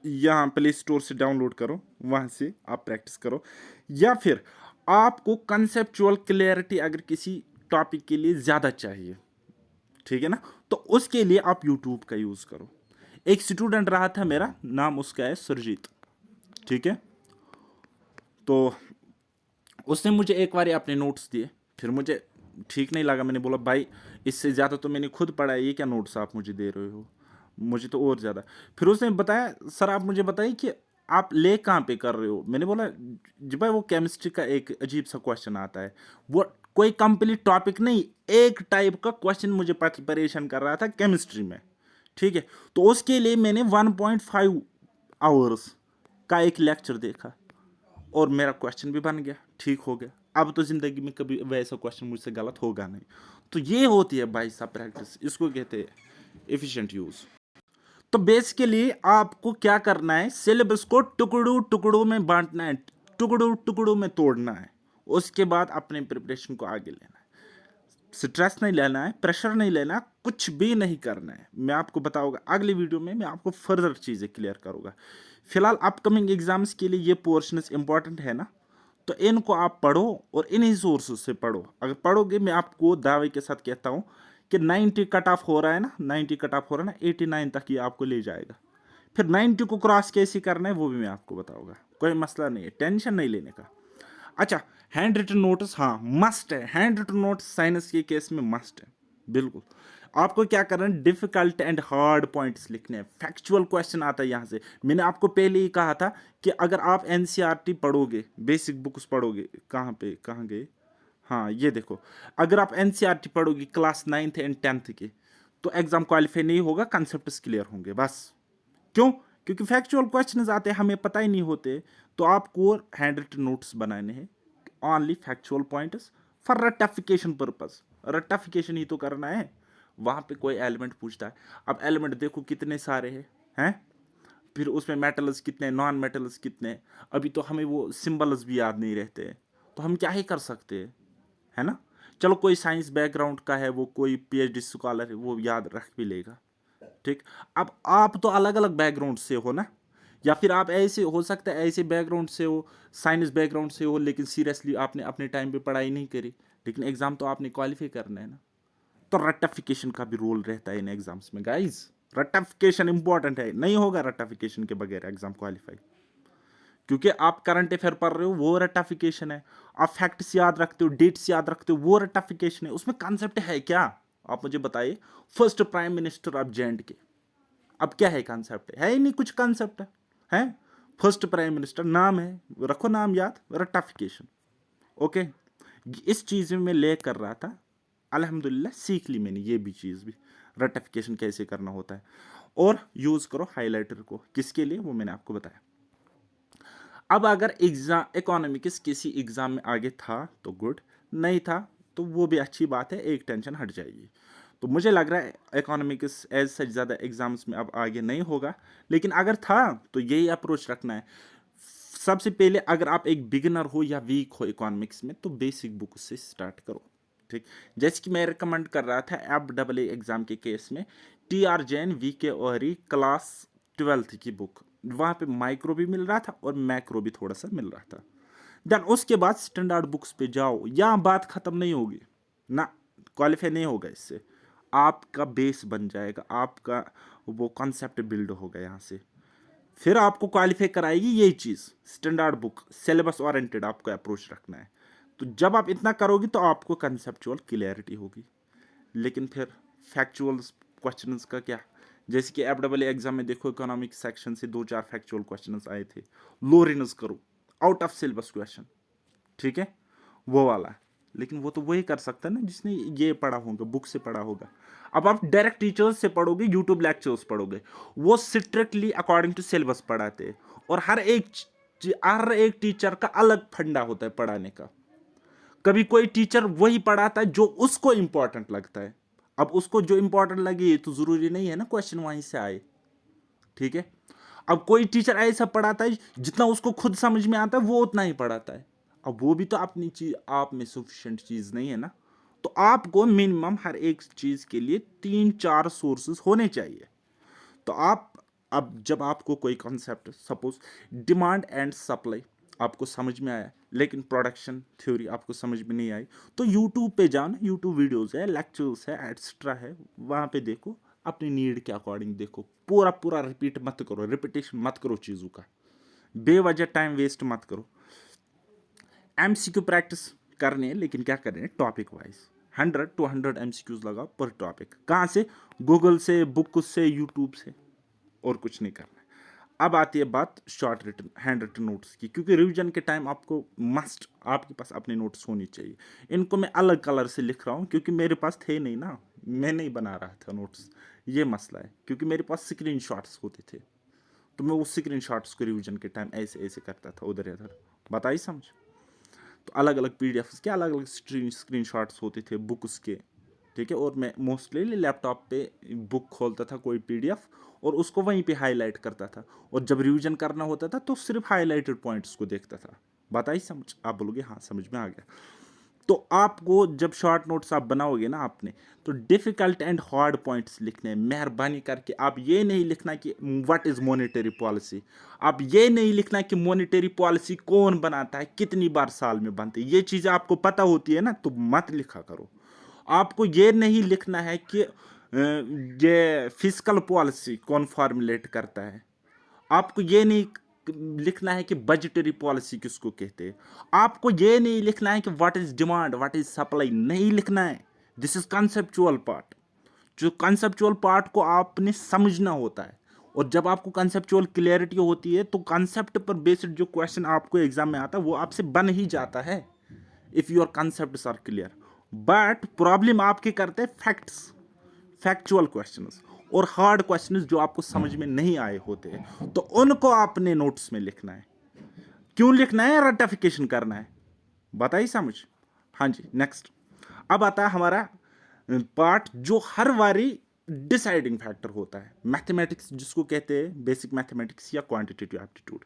यहाँ प्ले स्टोर से डाउनलोड करो, वहाँ से आप प्रैक्टिस करो। या फिर आपको कंसेप्चुअल क्लियरिटी अगर किसी टॉपिक के लिए ज़्यादा चाहिए, ठीक है ना, तो उसके लिए आप यूट्यूब का यूज़ करो। एक स्टूडेंट रहा था मेरा, नाम उसका है सुरजीत। ठीक है, तो उसने मुझे एक बार अपने नोट्स दिए, फिर मुझे ठीक नहीं लगा, मैंने बोला भाई इससे ज़्यादा तो मैंने खुद पढ़ा है, ये क्या नोट्स आप मुझे दे रहे हो, मुझे तो और ज़्यादा। फिर उसने बताया सर आप मुझे बताइए कि आप ले कहाँ पे कर रहे हो। मैंने बोला जी भाई वो केमिस्ट्री का एक अजीब सा क्वेश्चन आता है, वो कोई कंप्लीट टॉपिक नहीं, एक टाइप का क्वेश्चन मुझे परेशान कर रहा था केमिस्ट्री में। ठीक है, तो उसके लिए मैंने 1.5 आवर्स का एक लेक्चर देखा और मेरा क्वेश्चन भी बन गया, ठीक हो गया। अब तो ज़िंदगी में कभी वैसा क्वेश्चन मुझसे गलत होगा नहीं। तो ये होती है भाई साहब प्रैक्टिस, इसको कहते हैं एफिशिएंट यूज़। तो बेसिकली आपको क्या करना है, सिलेबस को टुकड़ों टुकड़ों में बांटना है, टुकड़ों टुकड़ों में तोड़ना है। उसके बाद अपने प्रिपरेशन को आगे लेना है। स्ट्रेस नहीं लेना है, प्रेशर नहीं लेना, कुछ भी नहीं करना है। मैं आपको बताऊंगा अगली वीडियो में, मैं आपको फर्दर चीज़ें क्लियर करूंगा। फिलहाल अपकमिंग एग्जाम्स के लिए ये पोर्शंस इंपॉर्टेंट है ना, तो इनको आप पढ़ो और इन्हीं सोर्सेज से पढ़ो। अगर पढ़ोगे, मैं आपको दावे के साथ कहता हूँ कि 90 कट ऑफ हो रहा है ना, 90 कट ऑफ हो रहा है ना, 89 तक ये आपको ले जाएगा। फिर 90 को क्रॉस कैसे करना है वो भी मैं आपको बताऊंगा, कोई मसला नहीं है, टेंशन नहीं लेने का। अच्छा, हैंड रिटन नोट्स, हाँ मस्ट है, हैंड रिटन नोट्स साइंस के केस में मस्ट है, बिल्कुल। आपको क्या करना है, डिफिकल्ट एंड हार्ड पॉइंट्स लिखने हैं, फैक्चुअल क्वेश्चन आता है यहाँ से। मैंने आपको पहले ही कहा था कि अगर आप NCERT पढ़ोगे, बेसिक बुक्स पढ़ोगे, कहाँ गए, हाँ ये देखो, अगर आप NCERT पढ़ोगे क्लास 9th एंड 10th के, तो एग्जाम क्वालिफाई नहीं होगा, कंसेप्ट्स क्लियर होंगे बस। क्यों? क्योंकि फैक्चुअल क्वेश्चंस आते हैं, हमें पता ही नहीं होते। तो आपको हैंड रिटन नोट्स बनाने हैं, only factual points for ratification purpose, ratification ही तो करना है। वहाँ पे कोई एलिमेंट पूछता है, अब एलिमेंट देखो कितने सारे हैं, फिर उसमें मेटल्स कितने, नॉन मेटल्स कितने, अभी तो हमें वो सिंबल्स भी याद नहीं रहते, तो हम क्या ही कर सकते हैं, है ना। चलो कोई साइंस बैकग्राउंड का है, वो कोई PhD स्कॉलर है, वो याद रख भी लेगा। ठीक, अब आप तो अलग अलग बैकग्राउंड से हो ना, या फिर आप ऐसे हो सकता है, ऐसे बैकग्राउंड से हो, साइंस बैकग्राउंड से हो, लेकिन सीरियसली आपने अपने टाइम पे पढ़ाई नहीं करी, लेकिन एग्जाम तो आपने क्वालिफाई करना है ना। तो रट्टाफिकेशन का भी रोल रहता है इन एग्जाम्स में गाइज। रट्टाफिकेशन इंपॉर्टेंट है, नहीं होगा रट्टाफिकेशन के बगैर एग्जाम क्वालिफाई। क्योंकि आप करंट अफेयर पढ़ रहे हो, वो रट्टाफिकेशन है। आप फैक्ट्स याद रखते हो, डेट्स याद रखते हो, वो रट्टाफिकेशन है। उसमें कॉन्सेप्ट है क्या, आप मुझे बताइए। First prime minister of J&K, अब क्या है कॉन्सेप्ट, है ही नहीं कुछ कॉन्सेप्ट है। फर्स्ट प्राइम मिनिस्टर नाम है, रखो नाम याद, रट्टाफिकेशन। ओके, इस चीज में मैं ले कर रहा था, अल्हम्दुलिल्लाह सीख ली मैंने ये भी चीज भी, रट्टाफिकेशन कैसे करना होता है। और यूज करो हाइलाइटर को, किसके लिए वो मैंने आपको बताया। अब अगर एग्जाम इकोनॉमिक्स किसी एग्जाम में आगे था तो गुड, नहीं था तो वो भी अच्छी बात है, एक टेंशन हट जाएगी। तो मुझे लग रहा है इकोनॉमिक्स एज सच ज़्यादा एग्जाम्स में अब आगे नहीं होगा, लेकिन अगर था तो यही अप्रोच रखना है। सबसे पहले अगर आप एक बिगिनर हो या वीक हो इकोनॉमिक्स में, तो बेसिक बुक से स्टार्ट करो। ठीक, जैसे कि मैं रिकमेंड कर रहा था FAA एग्जाम के केस में, TR Jain, VK Ohri class 12th की बुक, वहाँ पे माइक्रो भी मिल रहा था और मैक्रो भी थोड़ा सा मिल रहा था। देन उसके बाद स्टैंडर्ड बुक्स पे जाओ, यहाँ बात खत्म नहीं होगी ना, क्वालिफाई नहीं होगा इससे। आपका बेस बन जाएगा, आपका वो कॉन्सेप्ट बिल्ड होगा यहाँ से, फिर आपको क्वालिफाई कराएगी यही चीज़। स्टैंडर्ड बुक, सिलेबस ओरिएंटेड आपको अप्रोच रखना है। तो जब आप इतना करोगे तो आपको कंसेप्चुअल क्लियरिटी होगी। लेकिन फिर फैक्चुअल क्वेश्चंस का क्या, जैसे कि FAA एग्जाम में देखो, इकोनॉमिक्स सेक्शन से 2-4 फैक्चुअल क्वेश्चंस आए थे, लोरिनस करो, आउट ऑफ सिलेबस क्वेश्चन, ठीक है, वो वाला। लेकिन वो तो वही कर सकता है ना जिसने ये पढ़ा होगा, बुक से पढ़ा होगा। अब आप डायरेक्ट टीचर्स से पढ़ोगे, यूट्यूब लेक्चर्स पढ़ोगे, वो स्ट्रिक्टली अकॉर्डिंग टू सिलेबस पढ़ाते हैं, और हर एक टीचर का अलग फंडा होता है पढ़ाने का। कभी कोई टीचर वही पढ़ाता है जो उसको इंपॉर्टेंट लगता है। अब उसको जो इंपॉर्टेंट लगे तो जरूरी नहीं है ना क्वेश्चन वहीं से आए, ठीक है। अब कोई टीचर ऐसा पढ़ाता है जितना उसको खुद समझ में आता है वो उतना ही पढ़ाता है। अब वो भी तो अपनी चीज आप में सफिशिएंट चीज नहीं है ना। तो आपको मिनिमम हर एक चीज के लिए 3-4 सोर्सेस होने चाहिए। तो आप, अब जब आपको कोई concept, suppose demand and supply आपको समझ में आया, लेकिन प्रोडक्शन थ्योरी आपको समझ में नहीं आई, तो यूट्यूब पे जाओ ना, यूट्यूब वीडियोस है, लेक्चर्स है, एट्सट्रा है, वहाँ पे देखो, अपनी नीड के अकॉर्डिंग देखो। पूरा पूरा रिपीट मत करो, रिपीटेशन मत करो चीज़ों का, बेवजह टाइम वेस्ट मत करो। MCQ प्रैक्टिस करनी है, लेकिन क्या करनी है, टॉपिक वाइज 100 to 100 MCQs लगाओ पर टॉपिक। कहाँ से, गूगल से, बुक से, यूट्यूब से, और कुछ नहीं करना है। अब आती है बात short written, hand written notes की, क्योंकि रिवीजन के टाइम आपको मस्ट आपके पास अपने नोट्स होनी चाहिए। इनको मैं अलग कलर से लिख रहा हूँ क्योंकि मेरे पास थे नहीं ना, मैं नहीं बना रहा था नोट्स, ये मसला है। क्योंकि मेरे पास स्क्रीन शॉट्स होते थे, तो मैं उस स्क्रीन शॉट्स को रिवीजन के टाइम ऐसे ऐसे करता था, उधर इधर, बताइए समझ। तो अलग अलग PDF के अलग अलग स्क्रीन शॉट्स होते थे बुक्स के, ठीक है। और मैं मोस्टली लैपटॉप पे बुक खोलता था कोई PDF, और उसको वहीं पे हाईलाइट करता था, और जब रिवीजन करना होता था तो सिर्फ हाईलाइटेड पॉइंट्स को देखता था। बताइए समझ, आप बोलोगे हाँ समझ में आ गया। तो आपको जब शॉर्ट नोट्स आप बनाओगे ना आपने, तो डिफिकल्ट एंड हार्ड पॉइंट्स लिखने हैं। मेहरबानी करके आप ये नहीं लिखना कि व्हाट इज मॉनेटरी पॉलिसी, आप ये नहीं लिखना कि मॉनेटरी पॉलिसी कौन बनाता है, कितनी बार साल में बनती है, ये चीज़ें आपको पता होती है ना, तो मत लिखा करो। आपको ये नहीं लिखना है कि ये फिस्कल पॉलिसी कौन फॉर्मुलेट करता है, आपको ये नहीं लिखना है कि बजटरी पॉलिसी किसको कहते हैं, आपको ये नहीं लिखना है कि what is demand what is supply, नहीं लिखना है। This is conceptual part. जो कंसेप्चुअल पार्ट को आपने समझना होता है, और जब आपको कंसेप्चुअल क्लियरिटी होती है तो कंसेप्ट पर बेस्ड जो क्वेश्चन आपको एग्जाम में आता है वो आपसे बन ही जाता है, if your concept are clear. But problem आपके करते हैं फैक्ट्स, फैक्चुअल क्वेश्चंस और हार्ड क्वेश्चंस जो आपको समझ में नहीं आए होते हैं, तो उनको आपने नोट्स में लिखना है। क्यों लिखना है, रटिफिकेशन करना है, बताइए समझ। हाँ जी, नेक्स्ट अब आता है हमारा पार्ट जो हर बारी डिसाइडिंग फैक्टर होता है, मैथमेटिक्स जिसको कहते हैं, बेसिक मैथमेटिक्स या क्वांटिटेटिव एप्टीट्यूड।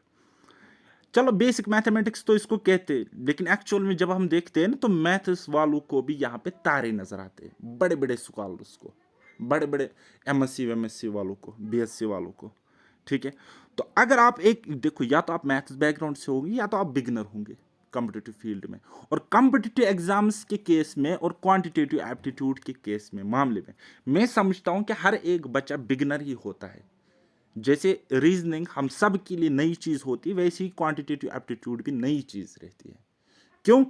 चलो बेसिक मैथमेटिक्स तो इसको कहते हैं, लेकिन एक्चुअल में जब हम देखते हैं ना, तो मैथ्स वालों को भी यहाँ पे तारे नजर आते हैं, बड़े बड़े स्कॉलर्स को, बड़े बड़े MSc वालों को, BSc वालों को, ठीक है। तो अगर आप एक देखो, या तो आप मैथ्स बैकग्राउंड से होंगे या तो आप बिगिनर होंगे, कॉम्पिटिटिव फील्ड में। और कॉम्पिटिटिव एग्जाम्स के केस में और क्वांटिटेटिव एप्टीट्यूड के केस में मामले में मैं समझता हूं कि हर एक बच्चा बिगनर ही होता है। जैसे रीजनिंग हम सब के लिए नई चीज होती है, वैसे ही क्वांटिटेटिव एप्टीट्यूड भी नई चीज रहती है। क्यों?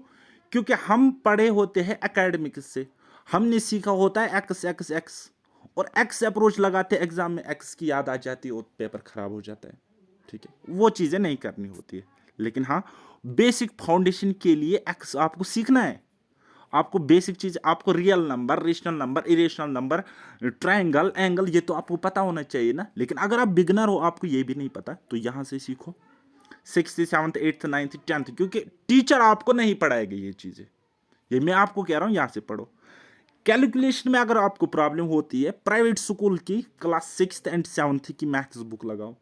क्योंकि हम पढ़े होते हैं एकेडमिक्स से, हमने सीखा होता है एक्स एक्स एक्स, और एक्स अप्रोच लगाते एग्जाम में एक्स की याद आ जाती है और पेपर खराब हो जाता है। ठीक है, वो चीजें नहीं करनी होती है। लेकिन हाँ, बेसिक फाउंडेशन के लिए एक्स आपको सीखना है। आपको बेसिक चीज, आपको real number, rational number, irrational number, triangle, angle, ये तो आपको पता होना चाहिए ना। लेकिन अगर आप बिगनर हो, आपको ये भी नहीं पता, तो यहां से सीखो 6th 7th 8th 9th 10th, क्योंकि टीचर आपको नहीं पढ़ाएगा ये चीजें। ये मैं आपको कह रहा हूं, यहां से पढ़ो। कैलकुलेशन में अगर आपको प्रॉब्लम होती है, प्राइवेट स्कूल की क्लास 6th एंड 7th की मैथ्स बुक लगाओ,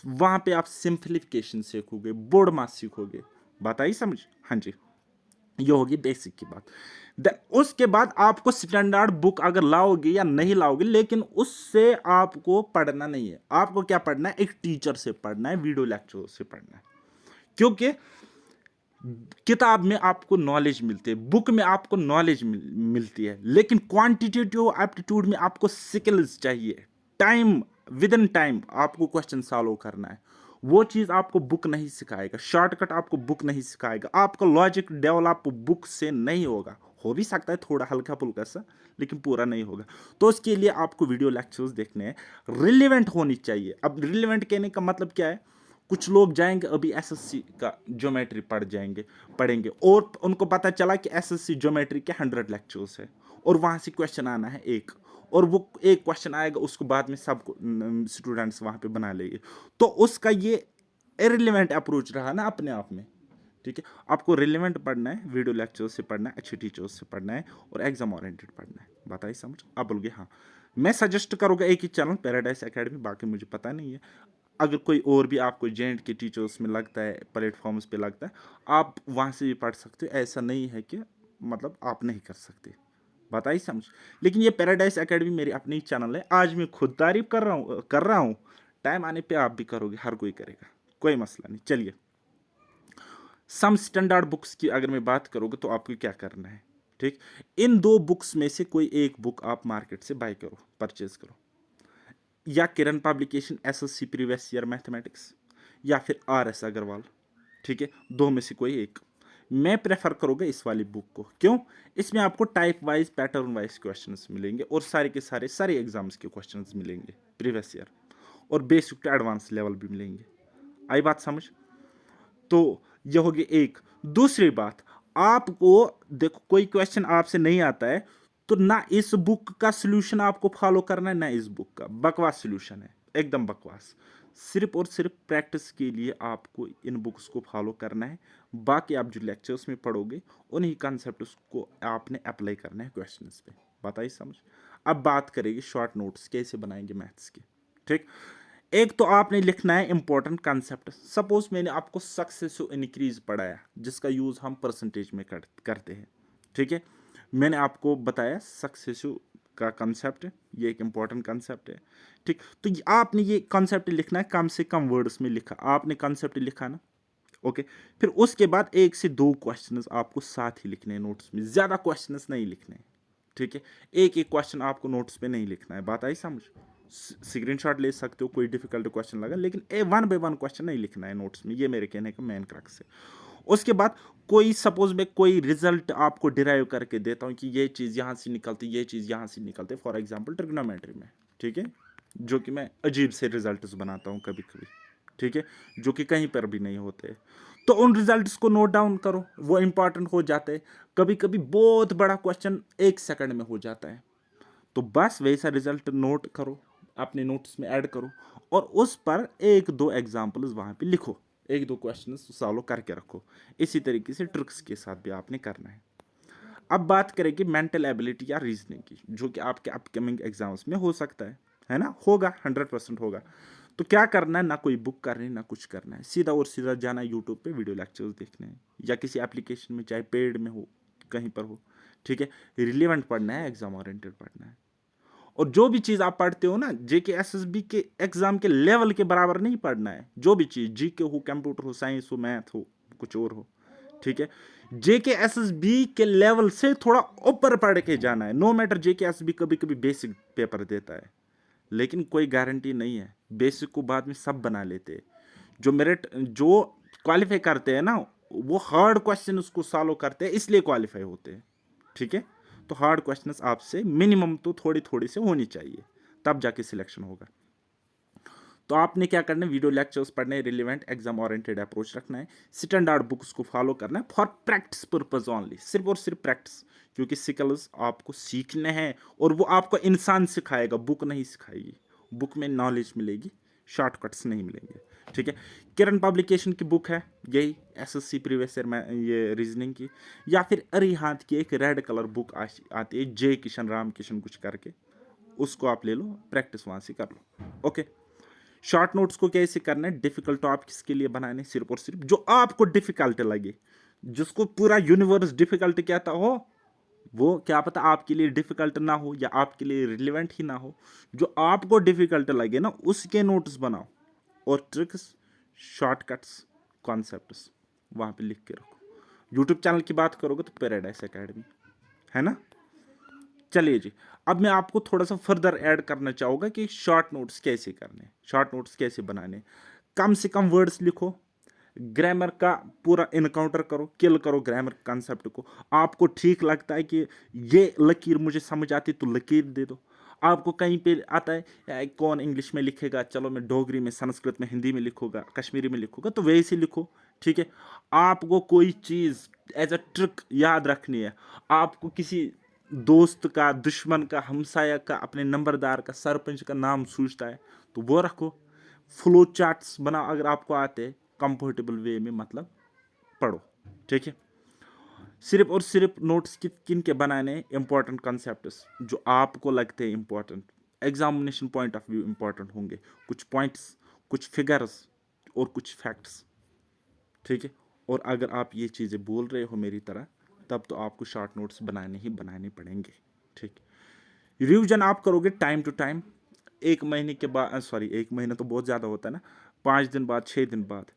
वहां पे आप सिंप्लीफिकेशन सीखोगे, बोर्ड मास सीखोगे। बात आई समझ? हाँ जी, ये होगी बेसिक की बात। देन उसके बाद आपको स्टैंडर्ड बुक अगर लाओगे या नहीं लाओगे, लेकिन उससे आपको पढ़ना नहीं है। आपको क्या पढ़ना है? एक टीचर से पढ़ना है, वीडियो लेक्चर से पढ़ना है। क्योंकि किताब में आपको नॉलेज मिलती है, बुक में आपको नॉलेज मिलती है, लेकिन क्वांटिटेटिव एप्टीट्यूड में आपको स्किल्स चाहिए। टाइम, विद इन टाइम आपको क्वेश्चन सॉल्व करना है। वो चीज आपको बुक नहीं सिखाएगा, शॉर्टकट आपको बुक नहीं सिखाएगा, आपका लॉजिक डेवलप बुक से नहीं होगा। हो भी सकता है थोड़ा हल्का फुल्का सा, लेकिन पूरा नहीं होगा। तो उसके लिए आपको वीडियो लेक्चर्स देखने हैं, रिलेवेंट होनी चाहिए। अब रिलेवेंट कहने का मतलब क्या है? कुछ लोग जाएंगे अभी एसएससी का ज्योमेट्री पढ़ेंगे, और उनको पता चला कि एसएससी ज्योमेट्री के 100 लेक्चर्स है, और वहां से क्वेश्चन आना है एक, और वो एक क्वेश्चन आएगा, उसको बाद में सब स्टूडेंट्स वहां पे बना लेंगे। तो उसका ये इरिलेवेंट अप्रोच रहा ना अपने आप में। ठीक है, आपको रिलेवेंट पढ़ना है, वीडियो लेक्चर से पढ़ना है, अच्छे टीचर्स से पढ़ना है, और एग्जाम ओरिएंटेड पढ़ना है। बात आई समझ? आप बोलोगे हाँ, मैं सजेस्ट करूँगा एक ही चैनल, पैराडाइज एकेडमी, बाकी मुझे पता नहीं है। अगर कोई और भी आपको जेएंड के टीचर्स में लगता है, प्लेटफॉर्म्स पे लगता है, आप वहाँ से भी पढ़ सकते हो। ऐसा नहीं है कि मतलब आप नहीं कर सकते। बात आई समझ? लेकिन ये पैराडाइज एकेडमी मेरी अपनी चैनल है। आज मैं खुद तारीफ कर रहा हूँ, टाइम आने पे आप भी करोगे, हर कोई करेगा, कोई मसला नहीं। चलिए, सम स्टैंडर्ड बुक्स की अगर मैं बात करोगे तो आपको क्या करना है? ठीक, इन दो बुक्स में से कोई एक बुक आप मार्केट से बाय करो, परचेज करो। या Kiran publication SSC previous year mathematics, या फिर आरएस अग्रवाल। ठीक है, दो में से कोई एक। मैं प्रेफर करूँगा इस वाली बुक को। क्यों? इसमें आपको type wise, pattern wise questions मिलेंगे, और सारे के सारे एग्जाम्स के क्वेश्चंस मिलेंगे प्रीवियस ईयर, और बेसिक टू एडवांस लेवल भी मिलेंगे। आई बात समझ? तो यह होगी एक। दूसरी बात, आपको देखो कोई क्वेश्चन आपसे नहीं आता है, तो ना इस बुक का सलूशन आपको फॉलो करना है, ना इस बुक का। बकवास सलूशन है, एकदम बकवास। सिर्फ और सिर्फ प्रैक्टिस के लिए आपको इन बुक्स को फॉलो करना है। बाकी आप जो लेक्चर्स में पढ़ोगे, उन्हीं कॉन्सेप्ट्स को आपने अप्लाई करना है क्वेश्चंस पे। बात आई समझ? अब बात करेंगे शॉर्ट नोट्स कैसे बनाएंगे मैथ्स के। ठीक, एक तो आपने लिखना है इंपॉर्टेंट कंसेप्ट। सपोज मैंने आपको सक्सेसिव इंक्रीज पढ़ाया, जिसका यूज हम परसेंटेज में करते हैं। ठीक है, मैंने आपको बताया सक्सेसिव का कंसेप्ट, ये एक इंपॉर्टेंट कंसेप्ट है। ठीक, तो आपने ये कंसेप्ट लिखना है, कम से कम वर्ड्स में लिखा, आपने कंसेप्ट लिखा ना। ओके, फिर उसके बाद 1 से 2 क्वेश्चंस आपको साथ ही लिखने हैं नोट्स में, ज्यादा क्वेश्चंस नहीं लिखने हैं। ठीक है, एक एक क्वेश्चन आपको नोट्स पे नहीं लिखना है। बात आई समझ? स्क्रीनशॉट ले सकते हो, कोई डिफिकल्ट क्वेश्चन लगा, लेकिन 1 बाय 1 क्वेश्चन नहीं लिखना है नोट्स में। ये मेरे कहने का मेन क्रक्स है। उसके बाद कोई सपोज मैं कोई रिजल्ट आपको डिराइव करके देता हूँ कि ये चीज़ यहाँ से निकलती, ये चीज़ यहाँ से निकलती, फॉर एग्जाम्पल ट्रिग्नोमेट्री में। ठीक है, जो कि मैं अजीब से रिजल्ट्स बनाता हूँ कभी कभी। ठीक है, जो कि कहीं पर भी नहीं होते, तो उन रिजल्ट्स को नोट डाउन करो, वो इंपॉर्टेंट हो जाते हैं। कभी कभी बहुत बड़ा क्वेश्चन 1 सेकंड में हो जाता है, तो बस वैसा रिजल्ट नोट करो, अपने नोट्स में ऐड करो, और उस पर 1-2 एग्जाम्पल्स वहाँ पे लिखो, 1-2 क्वेश्चन सॉल्व करके रखो। इसी तरीके से ट्रिक्स के साथ भी आपने करना है। अब बात करेंगे मेंटल एबिलिटी या रीजनिंग की, जो कि आपके अपकमिंग एग्जाम्स में हो सकता है ना, होगा, 100% होगा। तो क्या करना है? ना कोई बुक करनी है, ना कुछ करना है, सीधा और सीधा जाना है यूट्यूब पे, वीडियो लेक्चर्स देखने हैं, या किसी एप्लीकेशन में, चाहे पेड में हो, कहीं पर हो। ठीक है, रिलेवेंट पढ़ना है, एग्जाम ओरिएंटेड पढ़ना है। और जो भी चीज़ आप पढ़ते हो ना, जेके एसएसबी के एग्जाम के लेवल के बराबर नहीं पढ़ना है। जो भी चीज़, जीके हो, कंप्यूटर हो, साइंस हो, मैथ हो, कुछ और हो। ठीक है, JKSSB के लेवल से थोड़ा ऊपर पढ़ के जाना है। नो मैटर JKSSB कभी कभी बेसिक पेपर देता है, लेकिन कोई गारंटी नहीं है। बेसिक को बाद में सब बना लेते हैं। जो क्वालिफाई करते हैं ना, वो हार्ड क्वेश्चन उसको सॉल्व करते हैं, इसलिए क्वालिफाई होते हैं। ठीक है, तो हार्ड क्वेश्चंस आपसे मिनिमम तो थोड़ी थोड़ी से होनी चाहिए, तब जाके सिलेक्शन होगा। तो आपने क्या करना है, वीडियो लेक्चर्स पढ़ने, रिलेवेंट एग्जाम ओरिएंटेड अप्रोच रखना है, स्टैंडर्ड बुक्स को फॉलो करना है फॉर प्रैक्टिस पर्पज ओनली, सिर्फ और सिर्फ प्रैक्टिस, क्योंकि स्किल्स आपको सीखने हैं और वो आपको इंसान सिखाएगा, बुक नहीं सिखाएगी। बुक में नॉलेज मिलेगी, शॉर्टकट्स नहीं मिलेंगे। ठीक है, किरण पब्लिकेशन की बुक है यही, SSC प्रीवियस ईयर में ये रीजनिंग की, या फिर अरिहंत की एक रेड कलर बुक आती है, J किशन राम किशन कुछ करके, उसको आप ले लो, प्रैक्टिस वहां से कर लो। ओके, शॉर्ट नोट्स को कैसे करना है, डिफिकल्ट टॉपिक्स के लिए बनाने, सिर्फ और सिर्फ जो आपको डिफिकल्ट लगे, जिसको पूरा यूनिवर्स डिफिकल्ट कहता हो, वो क्या पता आपके लिए डिफिकल्ट ना हो या आपके लिए रिलेवेंट ही ना हो। जो आपको डिफिकल्ट लगे ना, उसके नोट्स बनाओ और ट्रिक्स, शॉर्टकट्स, कॉन्सेप्ट्स वहां पे लिख के रखो। यूट्यूब चैनल की बात करोगे तो पैराडाइस एकेडमी है ना। चलिए जी, अब मैं आपको थोड़ा सा फर्दर ऐड करना चाहूँगा कि शॉर्ट नोट्स कैसे करने, शॉर्ट नोट्स कैसे बनाने। कम से कम वर्ड्स लिखो, ग्रामर का पूरा इनकाउंटर करो, किल करो ग्रामर कंसेप्ट को। आपको ठीक लगता है कि ये लकीर मुझे समझ आती तो लकीर दे दो। आपको कहीं पे आता है कौन इंग्लिश में लिखेगा, चलो मैं डोगरी में, संस्कृत में, हिंदी में लिखूंगा, कश्मीरी में लिखूंगा, तो वैसे लिखो। ठीक है, आपको कोई चीज़ एज अ ट्रिक याद रखनी है, आपको किसी दोस्त का, दुश्मन का, हमसाया का, अपने नंबरदार का, सरपंच का नाम सूझता है तो वो रखो। फ्लो चार्ट्स बना अगर आपको आते, कंफर्टेबल वे में मतलब पढ़ो। ठीक है, सिर्फ और सिर्फ नोट्स किन के बनाने, इंपॉर्टेंट कंसेप्ट्स जो आपको लगते हैं important, examination point of view important होंगे, कुछ पॉइंट्स, कुछ फिगर्स और कुछ फैक्ट्स। ठीक है, और अगर आप ये चीज़ें बोल रहे हो मेरी तरह, तब तो आपको शॉर्ट नोट्स बनाने ही बनाने पड़ेंगे। ठीक, रिवीजन आप करोगे टाइम टू टाइम, एक महीने के बाद, सॉरी एक महीना तो बहुत ज़्यादा होता है ना, 5 दिन बाद, 6 दिन बाद,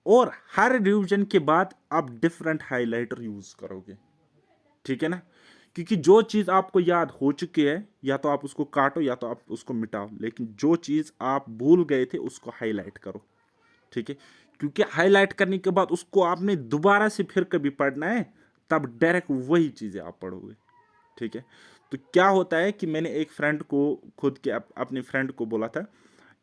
और हर रिवीजन के बाद आप डिफरेंट हाइलाइटर यूज़ करोगे। ठीक है ना, क्योंकि जो चीज़ आपको याद हो चुकी है, या तो आप उसको काटो या तो आप उसको मिटाओ, लेकिन जो चीज़ आप भूल गए थे उसको हाईलाइट करो। ठीक है, क्योंकि हाईलाइट करने के बाद उसको आपने दोबारा से फिर कभी पढ़ना है, तब डायरेक्ट वही चीज़ें आप पढ़ोगे। ठीक है, तो क्या होता है कि मैंने एक फ्रेंड को, खुद के अपने फ्रेंड को बोला था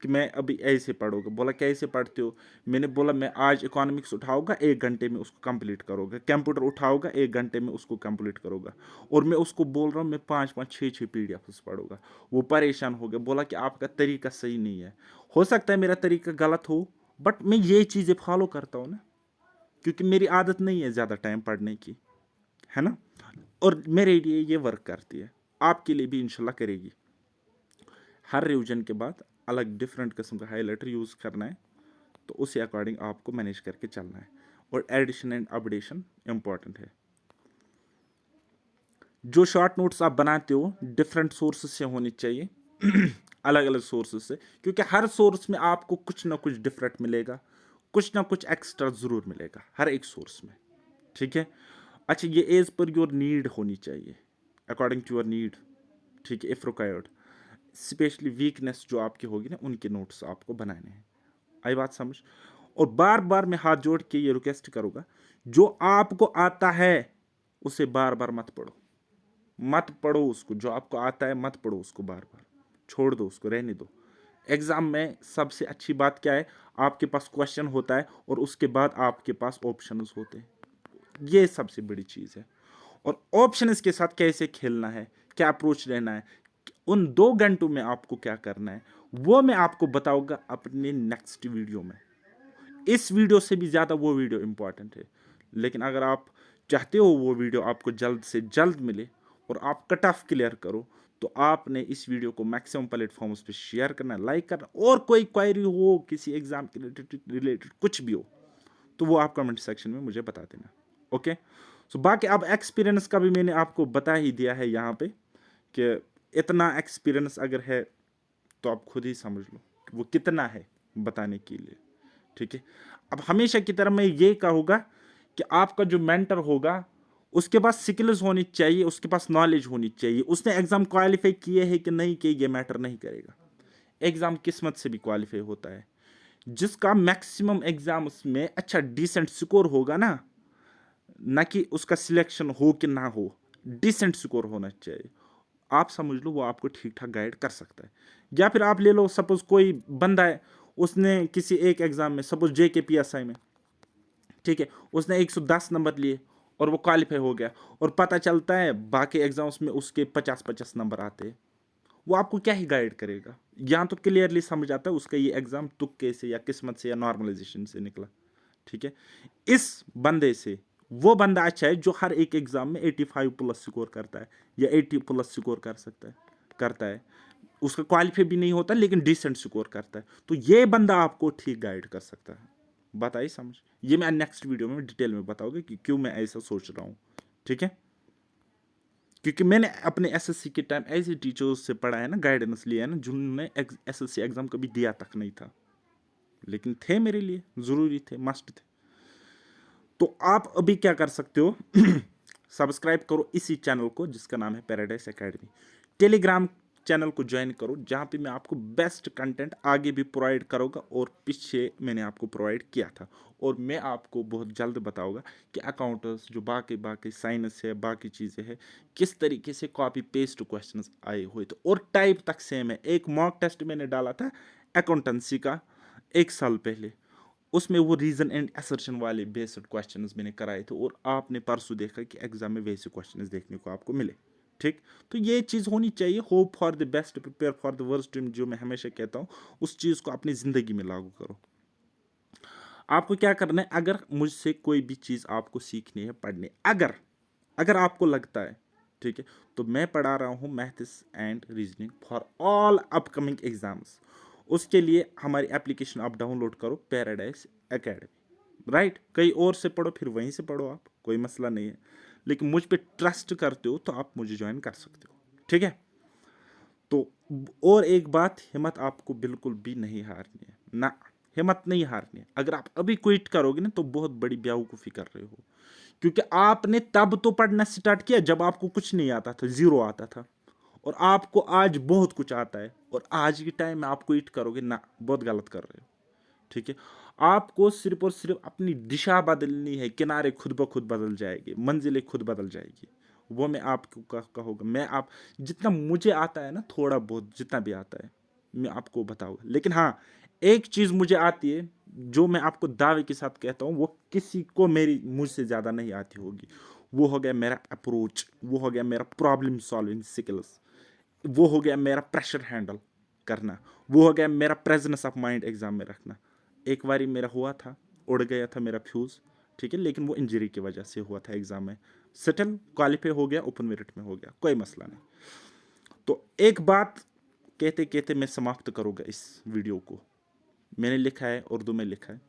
कि मैं अभी ऐसे पढ़ूंगा। बोला कैसे पढ़ते हो, मैंने बोला मैं आज इकोनॉमिक्स उठाऊंगा, 1 घंटे में उसको कंप्लीट करोगे, कंप्यूटर उठाऊंगा 1 घंटे में उसको कंप्लीट करोगा। और मैं उसको बोल रहा हूँ मैं 5-5, 6-6 PDF पढ़ूंगा। वो परेशान हो गया, बोला कि आपका तरीका सही नहीं है। हो सकता है मेरा तरीका गलत हो, बट मैं ये चीज़ें फॉलो करता हूँ ना, क्योंकि मेरी आदत नहीं है ज़्यादा टाइम पढ़ने की, है ना, और मेरे लिए ये वर्क करती है, आपके लिए भी इंशाल्लाह करेगी। हर रिवीजन के बाद अलग डिफरेंट किस्म का हाईलाइटर यूज़ करना है, तो उसी अकॉर्डिंग आपको मैनेज करके चलना है। और एडिशन एंड अपडेशन इंपॉर्टेंट है। जो शॉर्ट नोट्स आप बनाते हो डिफरेंट सोर्सेज से होनी चाहिए अलग अलग सोर्सेज से, क्योंकि हर सोर्स में आपको कुछ ना कुछ डिफरेंट मिलेगा, कुछ ना कुछ एक्स्ट्रा ज़रूर मिलेगा हर एक सोर्स में। ठीक है, अच्छा ये एज पर योर नीड होनी चाहिए, अकॉर्डिंग टू योर नीड। ठीक है, इफ़ रिक्वायर्ड, स्पेशली वीकनेस जो आपकी होगी ना, उनके नोट्स आपको बनाने हैं। आई बात समझ। और बार बार मैं हाथ जोड़ के ये रिक्वेस्ट करूँगा, जो आपको आता है उसे बार बार मत पढ़ो, मत पढ़ो उसको, जो आपको आता है मत पढ़ो उसको बार बार, छोड़ दो उसको, रहने दो। एग्ज़ाम में सबसे अच्छी बात क्या है, आपके पास क्वेश्चन होता है और उसके बाद आपके पास ऑप्शंस होते हैं, ये सबसे बड़ी चीज़ है। और ऑप्शंस के साथ कैसे खेलना है, क्या अप्रोच लेना है, उन 2 घंटों में आपको क्या करना है, वो मैं आपको बताऊंगा अपने नेक्स्ट वीडियो में। इस वीडियो से भी ज़्यादा वो वीडियो इंपॉर्टेंट है, लेकिन अगर आप चाहते हो वो वीडियो आपको जल्द से जल्द मिले और आप कट ऑफ क्लियर करो, तो आपने इस वीडियो को मैक्सिमम प्लेटफॉर्म्स पे शेयर करना, लाइक करना, और कोई क्वेरी हो किसी एग्जाम के रिलेटेड कुछ भी हो, तो वो आप कमेंट सेक्शन में मुझे बता देना। ओके, सो बाकी अब एक्सपीरियंस का भी मैंने आपको बता ही दिया है यहाँ पे, कि इतना एक्सपीरियंस अगर है तो आप खुद ही समझ लो कि वो कितना है बताने के लिए। ठीक है, अब हमेशा की तरह मैं ये कहूँगा कि आपका जो मेंटर होगा उसके पास स्किल्स होनी चाहिए, उसके पास नॉलेज होनी चाहिए, उसने एग्जाम क्वालिफाई किए है कि नहीं किए ये मैटर नहीं करेगा। एग्जाम किस्मत से भी क्वालिफाई होता है। जिसका मैक्सिमम एग्जाम्स में अच्छा डिसेंट स्कोर होगा ना कि उसका सिलेक्शन हो कि ना हो, डिसेंट स्कोर होना चाहिए। आप समझ लो वो आपको ठीक ठाक गाइड कर सकता है। या फिर आप ले लो, सपोज कोई बंदा है, उसने किसी एक एग्जाम में, सपोज JKPSI में, ठीक है, उसने 110 नंबर लिए और वो क्वालिफाई हो गया, और पता चलता है बाकी एग्जाम्स में उसके 50-50 नंबर आते हैं, वो आपको क्या ही गाइड करेगा। यहाँ तो क्लियरली समझ आता है उसका ये एग्जाम तुक्के से या किस्मत से या नॉर्मलाइजेशन से निकला। ठीक है, इस बंदे से वो बंदा अच्छा है जो हर एक एग्जाम में 85 प्लस स्कोर करता है या 80 प्लस स्कोर करता है, उसका क्वालिफाई भी नहीं होता लेकिन डिसेंट स्कोर करता है, तो ये बंदा आपको ठीक गाइड कर सकता है। बात आई समझ? ये मैं नेक्स्ट वीडियो में डिटेल में बताऊंगा कि क्यों मैं ऐसा सोच रहा हूँ। ठीक है, क्योंकि मैंने अपने SSC के टाइम ऐसे टीचर्स से पढ़ा है ना, गाइडेंस लिया है ना, जिन्होंने SSC एग्जाम कभी दिया तक नहीं था, लेकिन थे मेरे लिए जरूरी थे, मस्ट थे। तो आप अभी क्या कर सकते हो सब्सक्राइब करो इसी चैनल को जिसका नाम है पैराडाइज एकेडमी। टेलीग्राम चैनल को ज्वाइन करो जहाँ पे मैं आपको बेस्ट कंटेंट आगे भी प्रोवाइड करूँगा और पीछे मैंने आपको प्रोवाइड किया था, और मैं आपको बहुत जल्द बताऊँगा कि अकाउंटर्स जो बाकी साइंस है, बाकी चीज़ें हैं, किस तरीके से कॉपी पेस्ट क्वेश्चंस आए हुए थे और टाइप तक सेम है। एक मॉक टेस्ट मैंने डाला था अकाउंटेंसी का 1 साल पहले, उसमें वो रीजन एंड असर्शन वाले बेस्ड क्वेश्चंस मैंने कराए थे, और आपने परसों देखा कि एग्जाम में वैसे क्वेश्चंस देखने को आपको मिले। ठीक, तो ये चीज़ होनी चाहिए। Hope for the best, prepare for the worst, जो मैं हमेशा कहता हूँ, उस चीज़ को अपनी ज़िंदगी में लागू करो। आपको क्या करना है, अगर मुझसे कोई भी चीज़ आपको सीखनी है, पढ़नी, अगर आपको लगता है, ठीक है, तो मैं पढ़ा रहा हूँ maths and reasoning for all upcoming exams, उसके लिए हमारी एप्लीकेशन आप डाउनलोड करो, पैराडाइज एकेडमी, राइट। कहीं और से पढ़ो, फिर वहीं से पढ़ो, आप कोई मसला नहीं है, लेकिन मुझ पे ट्रस्ट करते हो तो आप मुझे ज्वाइन कर सकते हो। ठीक है, तो और एक बात, हिम्मत आपको बिल्कुल भी नहीं हारनी है ना, हिम्मत नहीं हारनी है। अगर आप अभी क्विट करोगे ना तो बहुत बड़ी बेवकूफ़ी कर रहे हो, क्योंकि आपने तब तो पढ़ना स्टार्ट किया जब आपको कुछ नहीं आता था, जीरो आता था, और आपको आज बहुत कुछ आता है, और आज के टाइम में आप क्विट करोगे ना, बहुत गलत कर रहे हो। ठीक है, आपको सिर्फ और सिर्फ अपनी दिशा बदलनी है, किनारे खुद ब खुद बदल जाएंगे, मंजिलें खुद बदल जाएगी, वो मैं आपको कहूँगा। मैं आप जितना मुझे आता है ना, थोड़ा बहुत जितना भी आता है मैं आपको बताऊँगा, लेकिन हाँ, एक चीज़ मुझे आती है जो मैं आपको दावे के साथ कहता हूँ, वो किसी को मेरी मुझसे ज़्यादा नहीं आती होगी। वो हो गया मेरा अप्रोच, वो हो गया मेरा प्रॉब्लम सॉल्विंग स्किल्स, वो हो गया मेरा प्रेशर हैंडल करना, वो हो गया मेरा प्रेजेंस ऑफ माइंड एग्जाम में रखना। एक बारी मेरा हुआ था, उड़ गया था मेरा फ्यूज़, ठीक है, लेकिन वो इंजरी की वजह से हुआ था एग्जाम में, सेटल क्वालिफाई हो गया, ओपन मेरिट में हो गया, कोई मसला नहीं। तो एक बात कहते कहते मैं समाप्त करूँगा इस वीडियो को। मैंने लिखा है, उर्दू में लिखा है,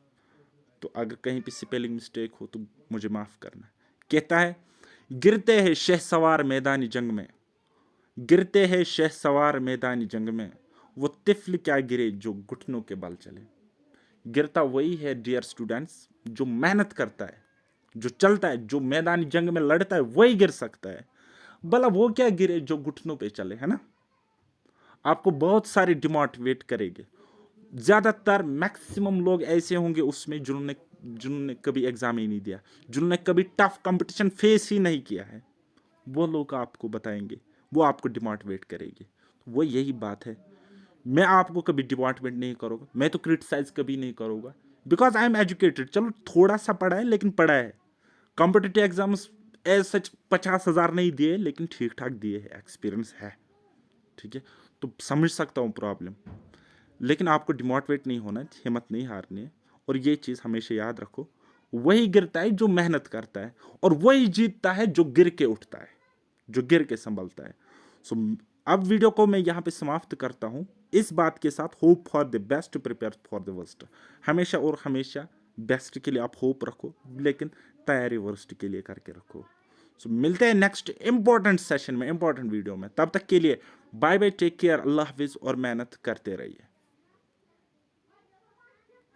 तो अगर कहीं पे स्पेलिंग मिस्टेक हो तो मुझे माफ़ करना। कहता है, गिरते हैं शहसवार मैदानी जंग में, गिरते हैं शहसवार मैदानी जंग में, वो तिफल क्या गिरे जो घुटनों के बल चले। गिरता वही है डियर स्टूडेंट्स जो मेहनत करता है, जो चलता है, जो मैदानी जंग में लड़ता है, वही गिर सकता है। भला वो क्या गिरे जो घुटनों पे चले, है ना। आपको बहुत सारे डिमोटिवेट करेंगे, ज़्यादातर मैक्सिमम लोग ऐसे होंगे उसमें जिन्होंने जिन्होंने कभी एग्जाम ही नहीं दिया, जिन्होंने कभी टफ कंपटीशन फेस ही नहीं किया है, वो लोग आपको बताएंगे, वो आपको डिमोटिवेट करेंगे। तो वो यही बात है, मैं आपको कभी डिमोटिवेट नहीं करूँगा, मैं तो क्रिटिसाइज कभी नहीं करूँगा, बिकॉज आई एम एजुकेटेड। चलो थोड़ा सा पढ़ा है, लेकिन पढ़ा है। कॉम्पिटिटिव एग्जाम्स एज सच 50,000 नहीं दिए, लेकिन ठीक ठाक दिए है, एक्सपीरियंस है। ठीक है, तो समझ सकता हूँ प्रॉब्लम, लेकिन आपको डिमोटिवेट नहीं होना, हिम्मत नहीं हारनी है, और ये चीज़ हमेशा याद रखो, वही गिरता है जो मेहनत करता है, और वही जीतता है जो गिर के उठता है, जो गिर के संभलता है। सो अब वीडियो को मैं यहाँ पे समाप्त करता हूँ इस बात के साथ, hope for the best, prepare for the worst. हमेशा और हमेशा बेस्ट के लिए आप होप रखो, लेकिन तैयारी वर्स्ट के लिए करके रखो। सो मिलते हैं नेक्स्ट इंपॉर्टेंट सेशन में, इंपॉर्टेंट वीडियो में। तब तक के लिए बाय बाय, टेक केयर, अल्लाह हाफिज़, और मेहनत करते रहिए।